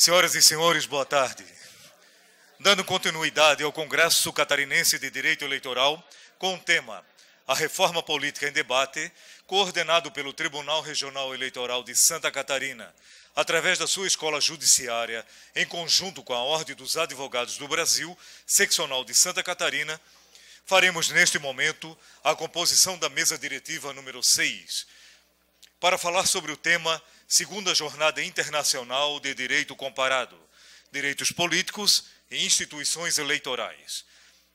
Senhoras e senhores, boa tarde. Dando continuidade ao Congresso Catarinense de Direito Eleitoral, com o tema A Reforma Política em Debate, coordenado pelo Tribunal Regional Eleitoral de Santa Catarina, através da sua escola judiciária, em conjunto com a Ordem dos Advogados do Brasil, seccional de Santa Catarina, faremos neste momento a composição da mesa diretiva número 6, para falar sobre o tema Segunda Jornada Internacional de Direito Comparado, Direitos Políticos e Instituições Eleitorais,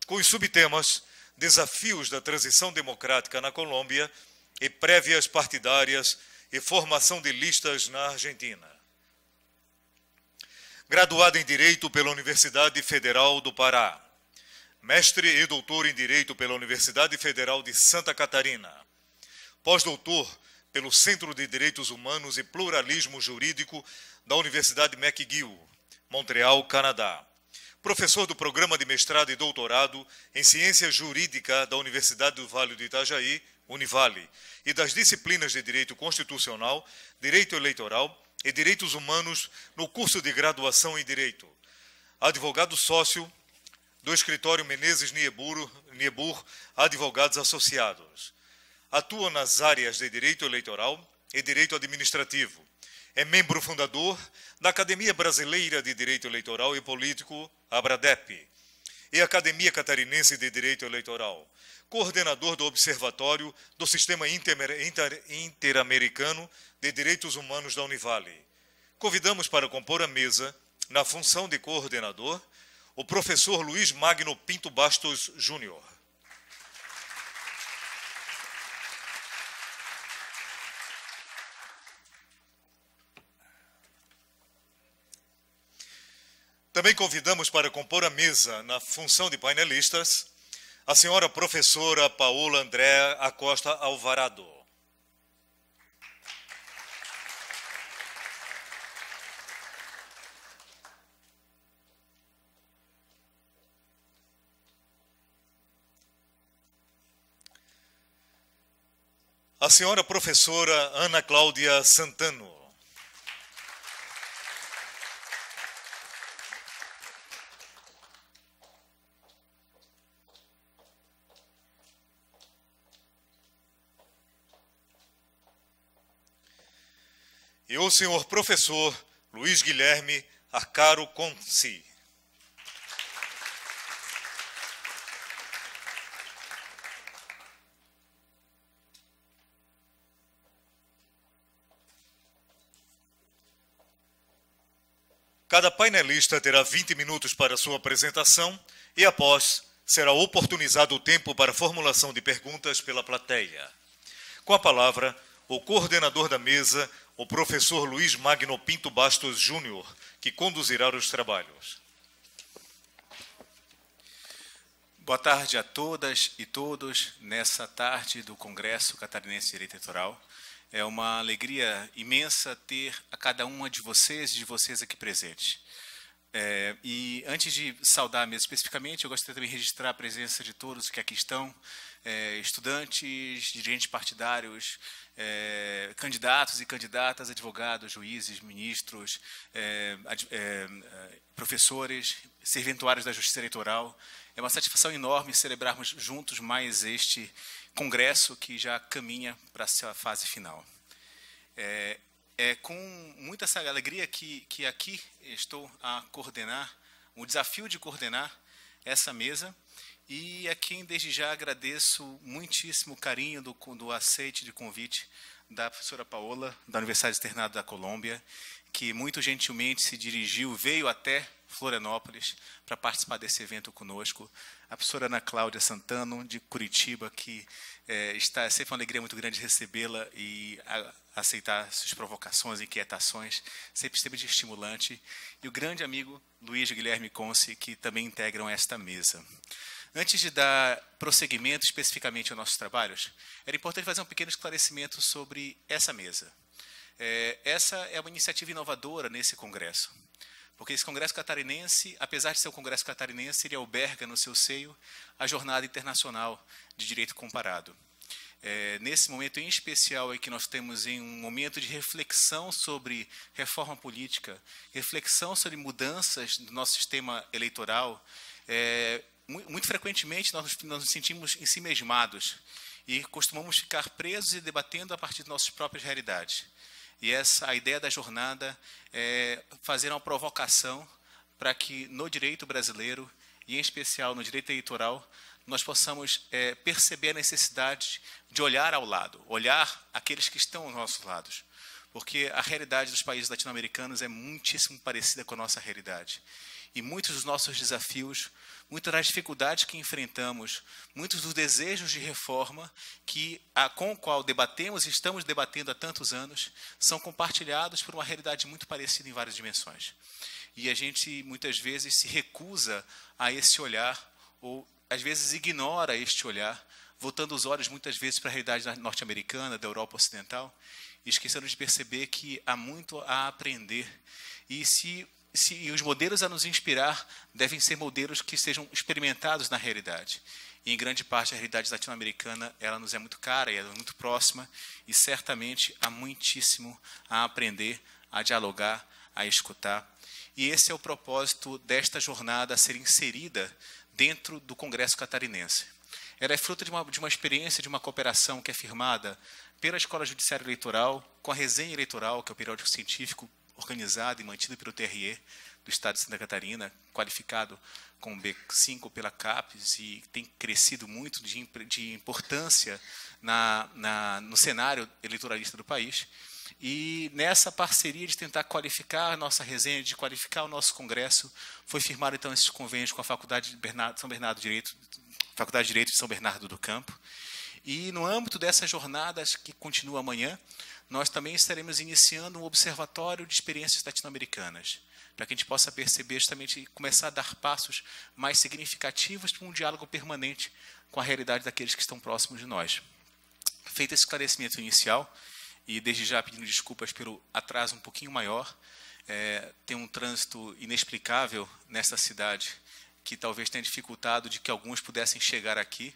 com os subtemas Desafios da Transição Democrática na Colômbia e Prévias Partidárias e Formação de Listas na Argentina. Graduado em Direito pela Universidade Federal do Pará, mestre e doutor em Direito pela Universidade Federal de Santa Catarina, pós-doutor pelo Centro de Direitos Humanos e Pluralismo Jurídico da Universidade McGill, Montreal, Canadá. Professor do Programa de Mestrado e Doutorado em Ciência Jurídica da Universidade do Vale do Itajaí, Univale, e das disciplinas de Direito Constitucional, Direito Eleitoral e Direitos Humanos no curso de graduação em Direito. Advogado sócio do escritório Menezes Niebuhr Advogados Associados. Atua nas áreas de Direito Eleitoral e Direito Administrativo. É membro fundador da Academia Brasileira de Direito Eleitoral e Político, ABRADEP, e Academia Catarinense de Direito Eleitoral. Coordenador do Observatório do Sistema Interamericano de Direitos Humanos da Univale. Convidamos para compor a mesa, na função de coordenador, o professor Luiz Magno Pinto Bastos Júnior. Também convidamos para compor a mesa, na função de painelistas, a senhora professora Paola Andréa Acosta Alvarado. A senhora professora Ana Cláudia Santano. E o senhor professor Luiz Guilherme Arcaro Conci. Cada painelista terá 20 minutos para sua apresentação e, após, será oportunizado o tempo para formulação de perguntas pela plateia. Com a palavra, o coordenador da mesa, o professor Luiz Magno Pinto Bastos Júnior, que conduzirá os trabalhos. Boa tarde a todas e todos nessa tarde do Congresso Catarinense de Direito Eleitoral. É uma alegria imensa ter a cada uma de vocês aqui presentes. E antes de saudar a mesa especificamente, eu gostaria também de registrar a presença de todos que aqui estão, estudantes, dirigentes partidários, candidatos e candidatas, advogados, juízes, ministros, professores, serventuários da Justiça Eleitoral. É uma satisfação enorme celebrarmos juntos mais este congresso que já caminha para a sua fase final. É com muita alegria que aqui estou a coordenar, o desafio de coordenar essa mesa, e a quem desde já agradeço muitíssimo o carinho do aceite de convite da professora Paola, da Universidade Externado da Colômbia, que muito gentilmente se dirigiu, veio até Florianópolis para participar desse evento conosco. A professora Ana Cláudia Santano, de Curitiba, que é sempre uma alegria muito grande recebê-la e aceitar suas provocações, inquietações, sempre esteve de estimulante. E o grande amigo Luiz Guilherme Conci, que também integram esta mesa. Antes de dar prosseguimento especificamente aos nossos trabalhos, era importante fazer um pequeno esclarecimento sobre essa mesa. Essa é uma iniciativa inovadora nesse congresso, porque esse congresso catarinense, apesar de ser um congresso catarinense, ele alberga no seu seio a Jornada Internacional de Direito Comparado. Nesse momento em especial é que nós temos em um momento de reflexão sobre reforma política, reflexão sobre mudanças do nosso sistema eleitoral, muito frequentemente nós nos sentimos ensimesmados e costumamos ficar presos e debatendo a partir de nossas próprias realidades. E a ideia da jornada é fazer uma provocação para que no direito brasileiro, e em especial no direito eleitoral, nós possamos perceber a necessidade de olhar ao lado, olhar aqueles que estão aos nossos lados. Porque a realidade dos países latino-americanos é muitíssimo parecida com a nossa realidade. E muitos dos nossos desafios, muitas das dificuldades que enfrentamos, muitos dos desejos de reforma com o qual debatemos e estamos debatendo há tantos anos, são compartilhados por uma realidade muito parecida em várias dimensões. E a gente, muitas vezes, se recusa a esse olhar, ou às vezes ignora este olhar, voltando os olhos muitas vezes para a realidade norte-americana, da Europa Ocidental, e esquecendo de perceber que há muito a aprender. E os modelos a nos inspirar devem ser modelos que sejam experimentados na realidade. E, em grande parte, a realidade latino-americana ela nos é muito cara, ela é muito próxima, e certamente há muitíssimo a aprender, a dialogar, a escutar. E esse é o propósito desta jornada a ser inserida dentro do Congresso Catarinense. Ela é fruto de uma experiência, de uma cooperação que é firmada pela Escola Judiciária Eleitoral, com a Resenha Eleitoral, que é o periódico científico organizado e mantido pelo TRE do Estado de Santa Catarina, qualificado com B5 pela CAPES, e tem crescido muito de importância no cenário eleitoralista do país. E nessa parceria de tentar qualificar a nossa resenha, de qualificar o nosso congresso, foi firmado então esses convênios com a Faculdade de Direito de São Bernardo do Campo. E no âmbito dessas jornadas que continua amanhã, nós também estaremos iniciando um observatório de experiências latino-americanas, para que a gente possa perceber justamente começar a dar passos mais significativos para um diálogo permanente com a realidade daqueles que estão próximos de nós. Feito esse esclarecimento inicial, e desde já pedindo desculpas pelo atraso um pouquinho maior, tem um trânsito inexplicável nessa cidade que talvez tenha dificultado de que alguns pudessem chegar aqui.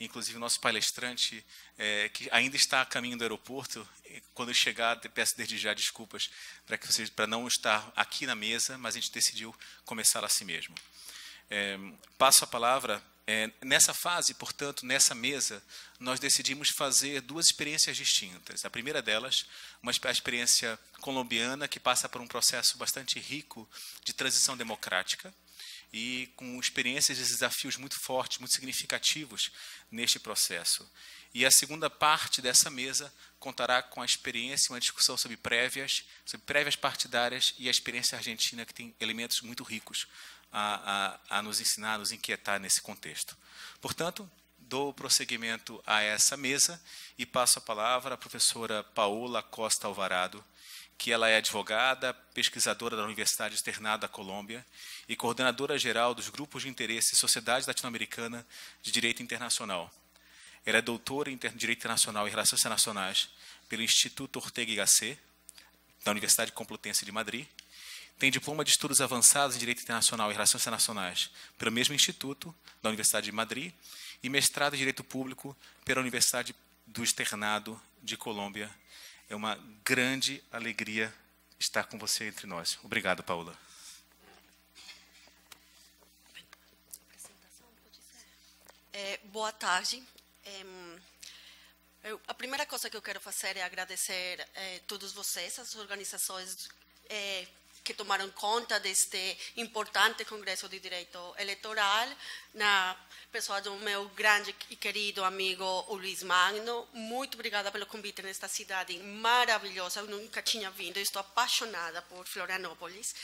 Inclusive, o nosso palestrante, que ainda está a caminho do aeroporto, quando chegar, peço desde já desculpas para não estar aqui na mesa, mas a gente decidiu começar assim mesmo. Passo a palavra. Nessa fase, portanto, nessa mesa, nós decidimos fazer duas experiências distintas. A primeira delas, uma experiência colombiana que passa por um processo bastante rico de transição democrática e com experiências e desafios muito fortes, muito significativos neste processo. E a segunda parte dessa mesa contará com a experiência, uma discussão sobre prévias partidárias e a experiência argentina, que tem elementos muito ricos a nos ensinar, a nos inquietar nesse contexto. Portanto, dou prosseguimento a essa mesa e passo a palavra à professora Paola Costa Alvarado, que ela é advogada, pesquisadora da Universidade Externada da Colômbia e coordenadora geral dos grupos de interesse Sociedade Latino-Americana de Direito Internacional. Ela é doutora em Direito Internacional e Relações Internacionais pelo Instituto Ortega y Gasset, da Universidade Complutense de Madrid. Tem diploma de estudos avançados em Direito Internacional e Relações Internacionais pelo mesmo Instituto, da Universidade de Madrid, e mestrado em Direito Público pela Universidade do Externado de Colômbia. É uma grande alegria estar com você entre nós. Obrigado, Paola. Boa tarde. A primeira coisa que eu quero fazer é agradecer a todos vocês, as organizações que tomaram conta deste importante Congresso de Direito Eleitoral, na pessoa do meu grande e querido amigo Luiz Magno. Muito obrigada pelo convite nesta cidade maravilhosa, eu nunca tinha vindo, estou apaixonada por Florianópolis.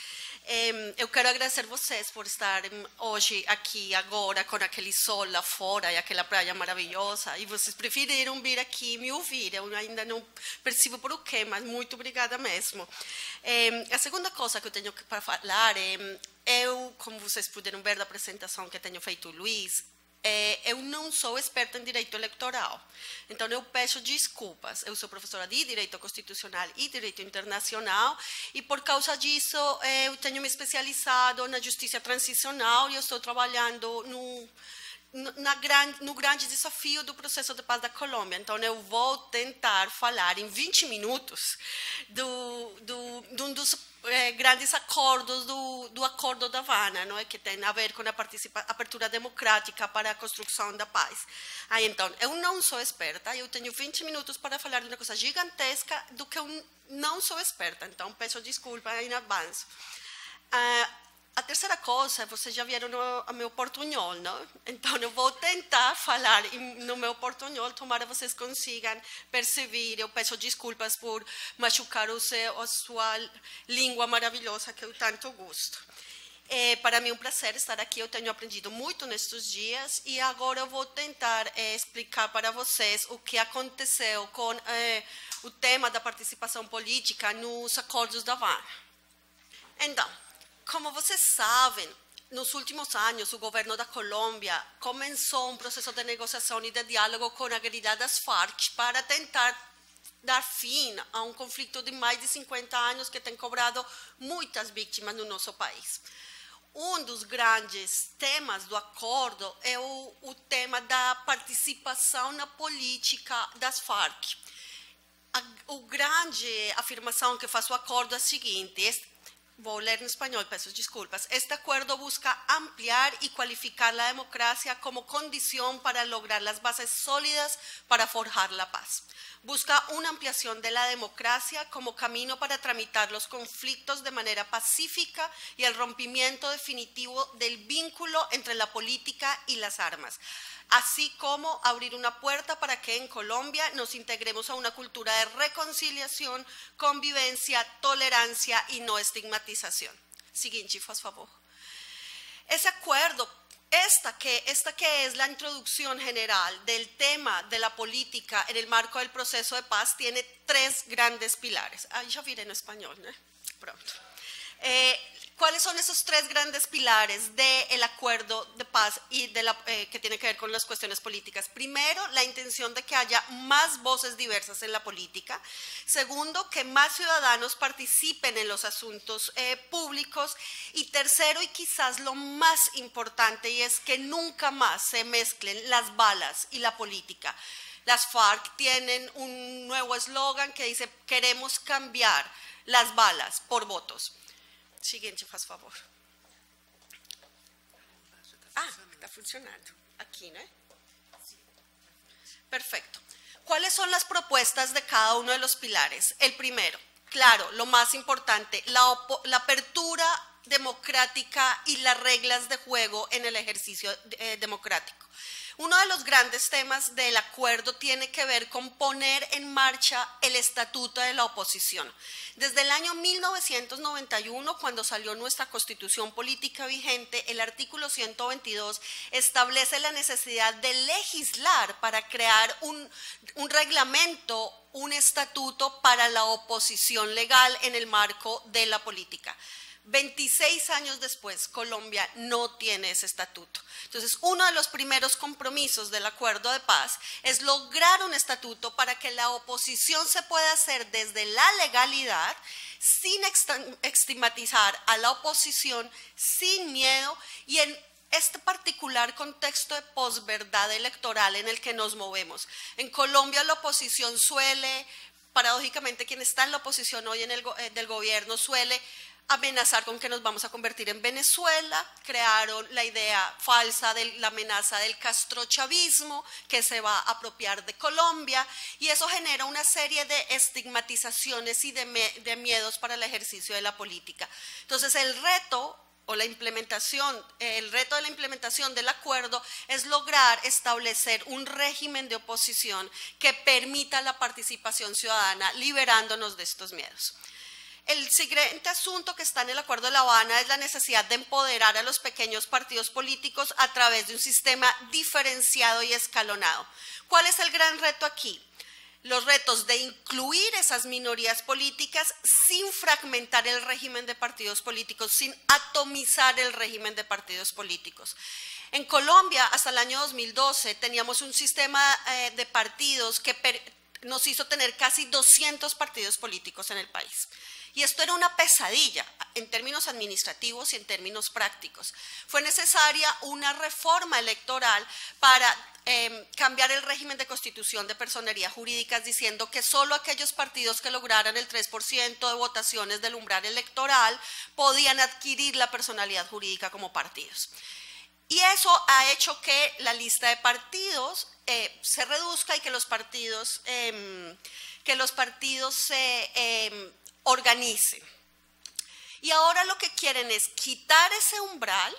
Eu quero agradecer vocês por estarem hoje aqui, agora, com aquele sol lá fora e aquela praia maravilhosa, e vocês preferiram vir aqui me ouvir. Eu ainda não percebo por quê, mas muito obrigada mesmo. A segunda coisa que eu tenho para falar eu, como vocês puderam ver da apresentação que tenho feito o Luiz, eu não sou experta em direito eleitoral, então eu peço desculpas. Eu sou professora de Direito Constitucional e Direito Internacional e, por causa disso, eu tenho me especializado na Justiça Transicional e eu estou trabalhando no grande desafio do processo de paz da Colômbia. Então, eu vou tentar falar em 20 minutos de um dos grandes acordos do Acordo da Havana, não é? Que tem a ver com a abertura democrática para a construção da paz. Então, eu não sou experta, eu tenho 20 minutos para falar de uma coisa gigantesca do que eu não sou experta, então peço desculpa em avanço. A terceira coisa, vocês já viram o meu portunhol, não? Então, eu vou tentar falar no meu portunhol, tomara vocês consigam perceber. Eu peço desculpas por machucar a sua língua maravilhosa que eu tanto gosto. Para mim é um prazer estar aqui, eu tenho aprendido muito nestes dias e agora eu vou tentar explicar para vocês o que aconteceu com o tema da participação política nos acordos da Havana. Então, como vocês sabem, nos últimos anos, o governo da Colômbia começou um processo de negociação e de diálogo com a guerrilha das Farc para tentar dar fim a um conflito de mais de 50 anos que tem cobrado muitas vítimas no nosso país. Um dos grandes temas do acordo é o tema da participação na política das Farc. A grande afirmação que faz o acordo é a seguinte: vou ler em espanhol, peço desculpas. Este acuerdo busca ampliar y cualificar la democracia como condición para lograr las bases sólidas para forjar la paz. Busca una ampliación de la democracia como camino para tramitar los conflictos de manera pacífica y el rompimiento definitivo del vínculo entre la política y las armas, así como abrir una puerta para que en Colombia nos integremos a una cultura de reconciliación, convivencia, tolerancia y no estigmatización. Siguiente, por favor. Ese acuerdo, esta que es la introducción general del tema de la política en el marco del proceso de paz, tiene tres grandes pilares. Ya viré en español, ¿no? Pronto. ¿Cuáles son esos tres grandes pilares del acuerdo de paz y que tiene que ver con las cuestiones políticas? Primero, la intención de que haya más voces diversas en la política. Segundo, que más ciudadanos participen en los asuntos públicos. Y tercero, y quizás lo más importante, y es que nunca más se mezclen las balas y la política. Las FARC tienen un nuevo eslogan que dice: queremos cambiar las balas por votos. Siguiente, por favor. Está funcionando. Aquí, ¿no? Perfecto. ¿Cuáles son las propuestas de cada uno de los pilares? El primero, claro, lo más importante, la apertura democrática y las reglas de juego en el ejercicio democrático. Uno de los grandes temas del acuerdo tiene que ver con poner en marcha el estatuto de la oposición. Desde el año 1991, cuando salió nuestra constitución política vigente, el artículo 122 establece la necesidad de legislar para crear un reglamento, un estatuto para la oposición legal en el marco de la política. 26 años después, Colombia no tiene ese estatuto. Entonces, uno de los primeros compromisos del acuerdo de paz es lograr un estatuto para que la oposición se pueda hacer desde la legalidad, sin estigmatizar a la oposición, sin miedo, y en este particular contexto de posverdad electoral en el que nos movemos. En Colombia la oposición suele, paradójicamente quien está en la oposición hoy del gobierno suele amenazar con que nos vamos a convertir en Venezuela. Crearon la idea falsa de la amenaza del castrochavismo que se va a apropiar de Colombia, y eso genera una serie de estigmatizaciones y de miedos para el ejercicio de la política. Entonces el reto de la implementación del acuerdo es lograr establecer un régimen de oposición que permita la participación ciudadana, liberándonos de estos miedos. El siguiente asunto que está en el Acuerdo de La Habana es la necesidad de empoderar a los pequeños partidos políticos a través de un sistema diferenciado y escalonado. ¿Cuál es el gran reto aquí? Los retos de incluir esas minorías políticas sin fragmentar el régimen de partidos políticos, sin atomizar el régimen de partidos políticos. En Colombia, hasta el año 2012, teníamos un sistema de partidos que nos hizo tener casi 200 partidos políticos en el país. Y esto era una pesadilla en términos administrativos y en términos prácticos. Fue necesaria una reforma electoral para cambiar el régimen de constitución de personerías jurídicas, diciendo que solo aquellos partidos que lograran el 3% de votaciones del umbral electoral podían adquirir la personalidad jurídica como partidos. Y eso ha hecho que la lista de partidos se reduzca y que los partidos se organicen. Y ahora lo que quieren es quitar ese umbral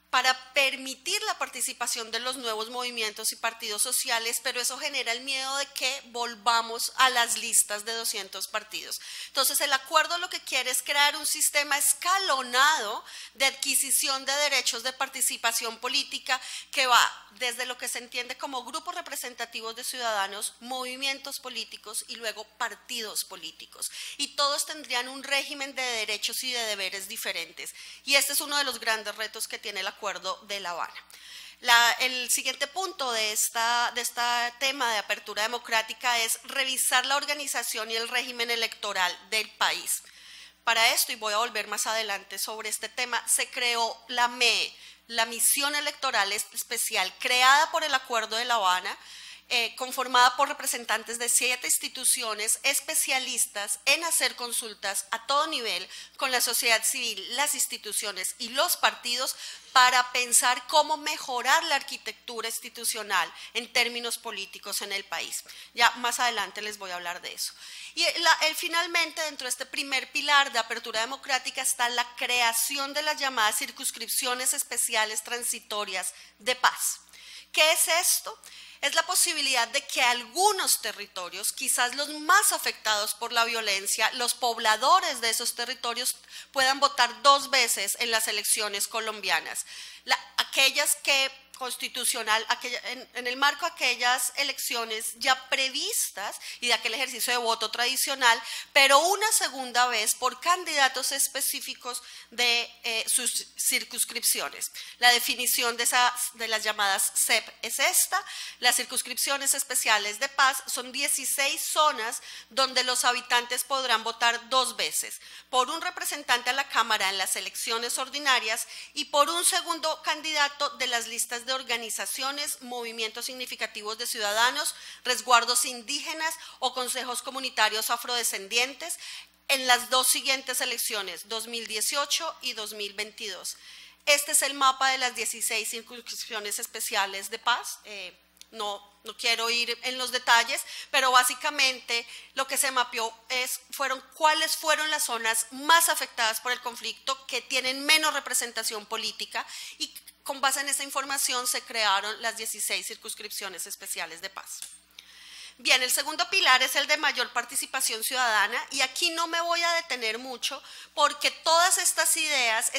para permitir la participación de los nuevos movimientos y partidos sociales, pero eso genera el miedo de que volvamos a las listas de 200 partidos. Entonces, el acuerdo lo que quiere es crear un sistema escalonado de adquisición de derechos de participación política que va desde lo que se entiende como grupos representativos de ciudadanos, movimientos políticos y luego partidos políticos. Y todos tendrían un régimen de derechos y de deberes diferentes. Y este es uno de los grandes retos que tiene el Acuerdo de La Habana. El siguiente punto de este tema de apertura democrática es revisar la organización y el régimen electoral del país. Para esto, y voy a volver más adelante sobre este tema, se creó la ME, la Misión Electoral Especial, creada por el Acuerdo de La Habana, conformada por representantes de 7 instituciones especialistas en hacer consultas a todo nivel con la sociedad civil, las instituciones y los partidos para pensar cómo mejorar la arquitectura institucional en términos políticos en el país. Ya más adelante les voy a hablar de eso. Y finalmente, dentro de este primer pilar de apertura democrática está la creación de las llamadas circunscripciones especiales transitorias de paz. ¿Qué es esto? Es la posibilidad de que algunos territorios, quizás los más afectados por la violencia, los pobladores de esos territorios puedan votar 2 veces en las elecciones colombianas. Aquellas que en el marco de aquellas elecciones ya previstas y de aquel ejercicio de voto tradicional, pero una segunda vez por candidatos específicos de sus circunscripciones. La definición de las llamadas CEP es esta. Las circunscripciones especiales de paz son 16 zonas donde los habitantes podrán votar 2 veces, por un representante a la Cámara en las elecciones ordinarias y por un segundo candidato de las listas de organizaciones, movimientos significativos de ciudadanos, resguardos indígenas o consejos comunitarios afrodescendientes en las 2 siguientes elecciones, 2018 y 2022. Este es el mapa de las 16 circunscripciones especiales de paz. No quiero ir en los detalles, pero básicamente lo que se mapeó fueron cuáles fueron las zonas más afectadas por el conflicto, que tienen menos representación política, y con base en esa información se crearon las 16 circunscripciones especiales de paz. Bien, el segundo pilar es el de mayor participación ciudadana, y aquí no me voy a detener mucho porque todas estas ideas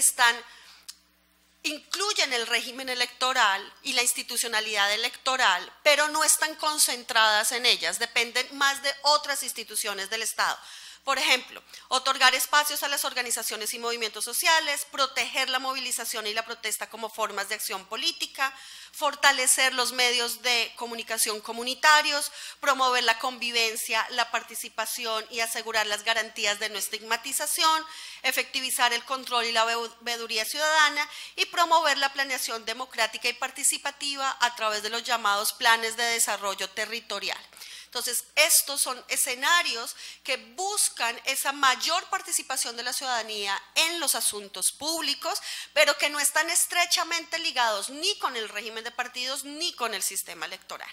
incluyen el régimen electoral y la institucionalidad electoral, pero no están concentradas en ellas, dependen más de otras instituciones del Estado. Por ejemplo, otorgar espacios a las organizaciones y movimientos sociales, proteger la movilización y la protesta como formas de acción política, fortalecer los medios de comunicación comunitarios, promover la convivencia, la participación y asegurar las garantías de no estigmatización, efectivizar el control y la veeduría ciudadana y promover la planeación democrática y participativa a través de los llamados planes de desarrollo territorial. Entonces, estos son escenarios que buscan esa mayor participación de la ciudadanía en los asuntos públicos, pero que no están estrechamente ligados ni con el régimen de partidos ni con el sistema electoral.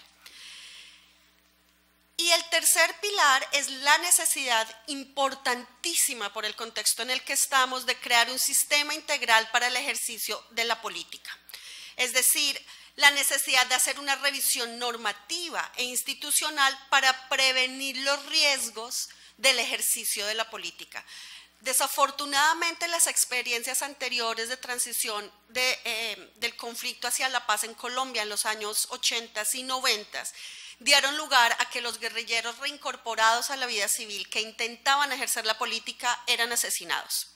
Y el tercer pilar es la necesidad importantísima por el contexto en el que estamos de crear un sistema integral para el ejercicio de la política. Es decir, la necesidad de hacer una revisión normativa e institucional para prevenir los riesgos del ejercicio de la política. Desafortunadamente, las experiencias anteriores de transición del conflicto hacia la paz en Colombia en los años 80 y 90 dieron lugar a que los guerrilleros reincorporados a la vida civil que intentaban ejercer la política eran asesinados.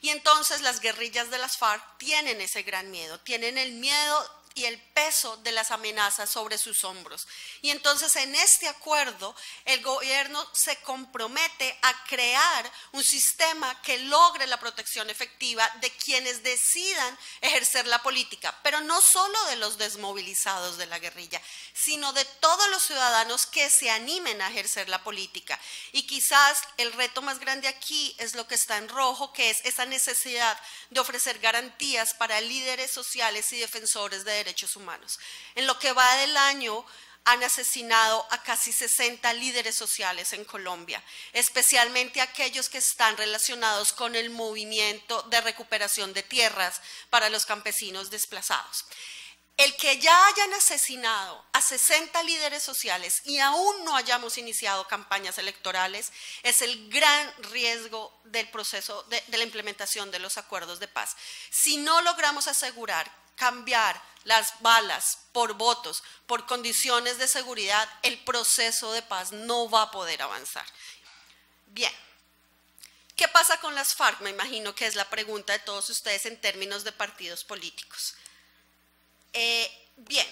Y entonces las guerrillas de las FARC tienen ese gran miedo, tienen el miedo y el peso de las amenazas sobre sus hombros. Y entonces en este acuerdo el gobierno se compromete a crear un sistema que logre la protección efectiva de quienes decidan ejercer la política, pero no solo de los desmovilizados de la guerrilla, sino de todos los ciudadanos que se animen a ejercer la política. Y quizás el reto más grande aquí es lo que está en rojo, que es esa necesidad de ofrecer garantías para líderes sociales y defensores de derechos humanos. En lo que va del año han asesinado a casi 60 líderes sociales en Colombia, especialmente aquellos que están relacionados con el movimiento de recuperación de tierras para los campesinos desplazados. El que ya hayan asesinado a 60 líderes sociales y aún no hayamos iniciado campañas electorales es el gran riesgo del proceso de la implementación de los acuerdos de paz. Si no logramos asegurar cambiar las balas por votos, por condiciones de seguridad, el proceso de paz no va a poder avanzar. Bien, ¿qué pasa con las FARC? Me imagino que es la pregunta de todos ustedes en términos de partidos políticos. Bien,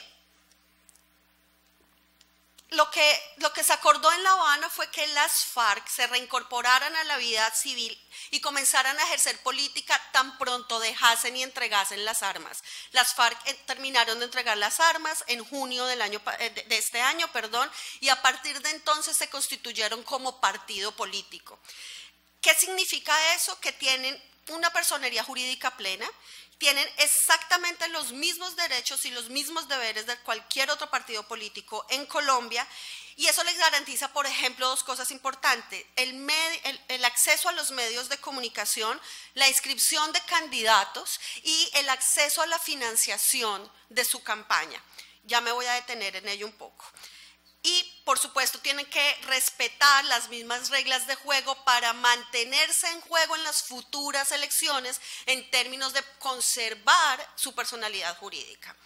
lo que se acordó en La Habana fue que las FARC se reincorporaran a la vida civil y comenzaran a ejercer política tan pronto dejasen y entregasen las armas. Las FARC terminaron de entregar las armas en junio de este año, y a partir de entonces se constituyeron como partido político. ¿Qué significa eso? Que tienen una personería jurídica plena, tienen exactamente los mismos derechos y los mismos deberes de cualquier otro partido político en Colombia, y eso les garantiza, por ejemplo, dos cosas importantes: el acceso a los medios de comunicación, la inscripción de candidatos y el acceso a la financiación de su campaña. Ya me voy a detener en ello un poco. Y, por supuesto, tienen que respetar las mismas reglas de juego para mantenerse en juego en las futuras elecciones en términos de conservar su personalidad jurídica.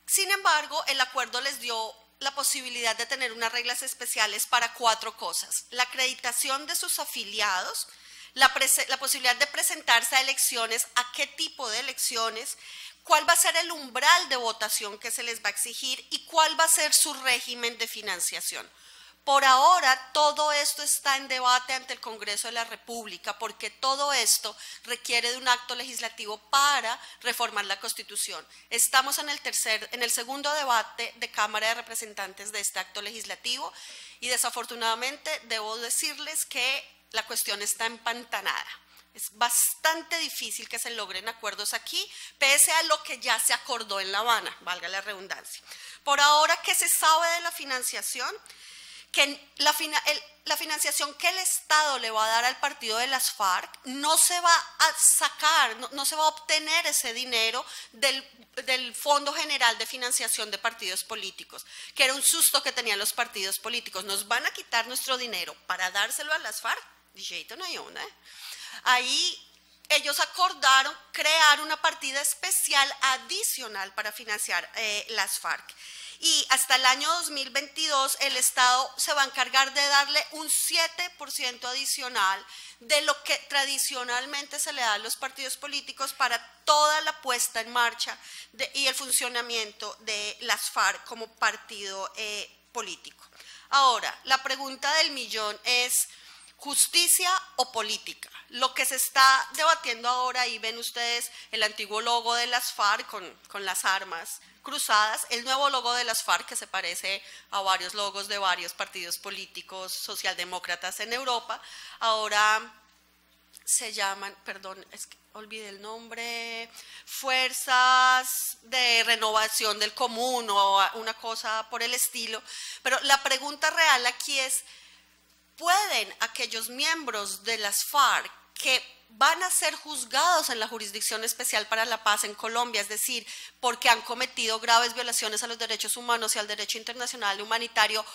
Sin embargo, el acuerdo les dio la posibilidad de tener unas reglas especiales para 4 cosas: la acreditación de sus afiliados, la posibilidad de presentarse a elecciones, a qué tipo de elecciones, cuál va a ser el umbral de votación que se les va a exigir y cuál va a ser su régimen de financiación. Por ahora, todo esto está en debate ante el Congreso de la República, porque todo esto requiere de un acto legislativo para reformar la Constitución. Estamos en el segundo debate de Cámara de Representantes de este acto legislativo y desafortunadamente debo decirles que la cuestión está empantanada. Es bastante difícil que se logren acuerdos aquí, pese a lo que ya se acordó en La Habana, valga la redundancia. Por ahora, ¿qué se sabe de la financiación? Que la financiación que el Estado le va a dar al partido de las FARC no se va a sacar, no se va a obtener ese dinero del Fondo General de Financiación de Partidos Políticos, que era un susto que tenían los partidos políticos. Nos van a quitar nuestro dinero para dárselo a las FARC. Ahí ellos acordaron crear una partida especial adicional para financiar las FARC. Y hasta el año 2022 el Estado se va a encargar de darle un 7% adicional de lo que tradicionalmente se le da a los partidos políticos para toda la puesta en marcha y el funcionamiento de las FARC como partido político. Ahora, la pregunta del millón es: ¿justicia o política? Lo que se está debatiendo ahora, ahí ven ustedes el antiguo logo de las FARC con las armas cruzadas, el nuevo logo de las FARC que se parece a varios logos de varios partidos políticos socialdemócratas en Europa. Ahora se llaman, es que olvidé el nombre, Fuerzas de Renovación del Común o una cosa por el estilo. Pero la pregunta real aquí es: ¿pueden aquellos miembros de las FARC que van a ser juzgados en la Jurisdicción Especial para la Paz en Colombia, es decir, porque han cometido graves violaciones a los derechos humanos y al derecho internacional humanitario,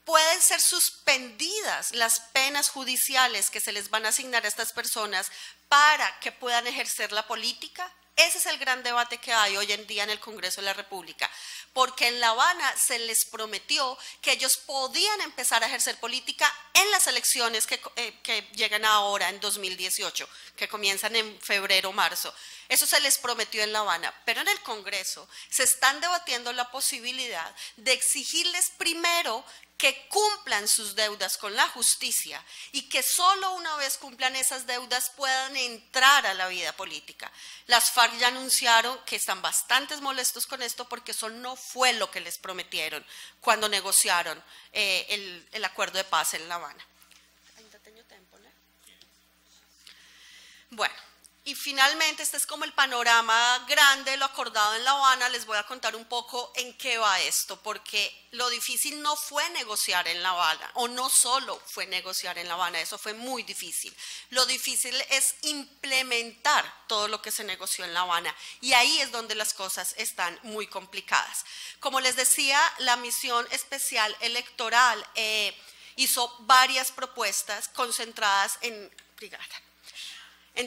pueden ser suspendidas las penas judiciales que se les van a asignar a estas personas para que puedan ejercer la política? Ese es el gran debate que hay hoy en día en el Congreso de la República, porque en La Habana se les prometió que ellos podían empezar a ejercer política en las elecciones que llegan ahora en 2018, que comienzan en febrero o marzo. Eso se les prometió en La Habana, pero en el Congreso se están debatiendo la posibilidad de exigirles primero que cumplan sus deudas con la justicia y que solo una vez cumplan esas deudas puedan entrar a la vida política. Las FARC ya anunciaron que están bastante molestos con esto porque eso no fue lo que les prometieron cuando negociaron el acuerdo de paz en La Habana. Bueno. Y finalmente, este es como el panorama grande, lo acordado en La Habana. Les voy a contar un poco en qué va esto, porque lo difícil no fue negociar en La Habana, o no solo fue negociar en La Habana, eso fue muy difícil. Lo difícil es implementar todo lo que se negoció en La Habana, y ahí es donde las cosas están muy complicadas. Como les decía, la misión especial electoral hizo varias propuestas concentradas en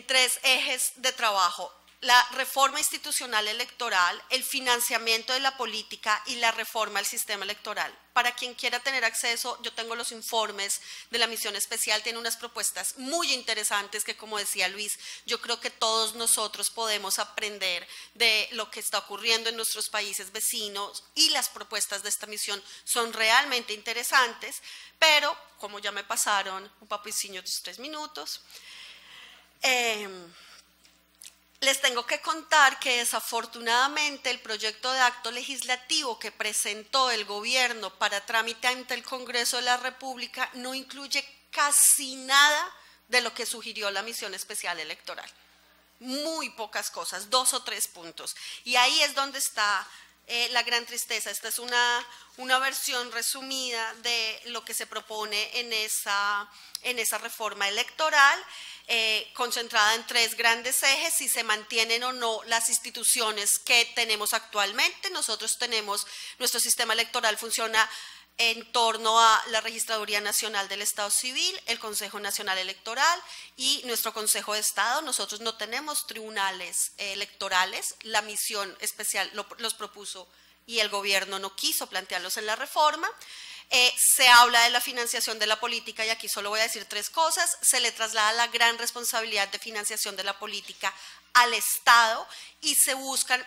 tres ejes de trabajo: la reforma institucional electoral, el financiamiento de la política y la reforma al sistema electoral. Para quien quiera tener acceso, yo tengo los informes de la misión especial, tiene unas propuestas muy interesantes que, como decía Luis, yo creo que todos nosotros podemos aprender de lo que está ocurriendo en nuestros países vecinos, y las propuestas de esta misión son realmente interesantes, pero como ya me pasaron un papiciño de 3 minutos, les tengo que contar que desafortunadamente el proyecto de acto legislativo que presentó el gobierno para trámite ante el Congreso de la República no incluye casi nada de lo que sugirió la misión especial electoral. Muy pocas cosas, 2 o 3 puntos. Y ahí es donde está la gran tristeza. Esta es una versión resumida de lo que se propone en esa reforma electoral, concentrada en 3 grandes ejes: si se mantienen o no las instituciones que tenemos actualmente. Nosotros tenemos, nuestro sistema electoral funciona en torno a la Registraduría Nacional del Estado Civil, el Consejo Nacional Electoral y nuestro Consejo de Estado. Nosotros no tenemos tribunales electorales. La misión especial los propuso y el gobierno no quiso plantearlos en la reforma. Se habla de la financiación de la política, y aquí solo voy a decir 3 cosas. Se le traslada la gran responsabilidad de financiación de la política al Estado y se buscan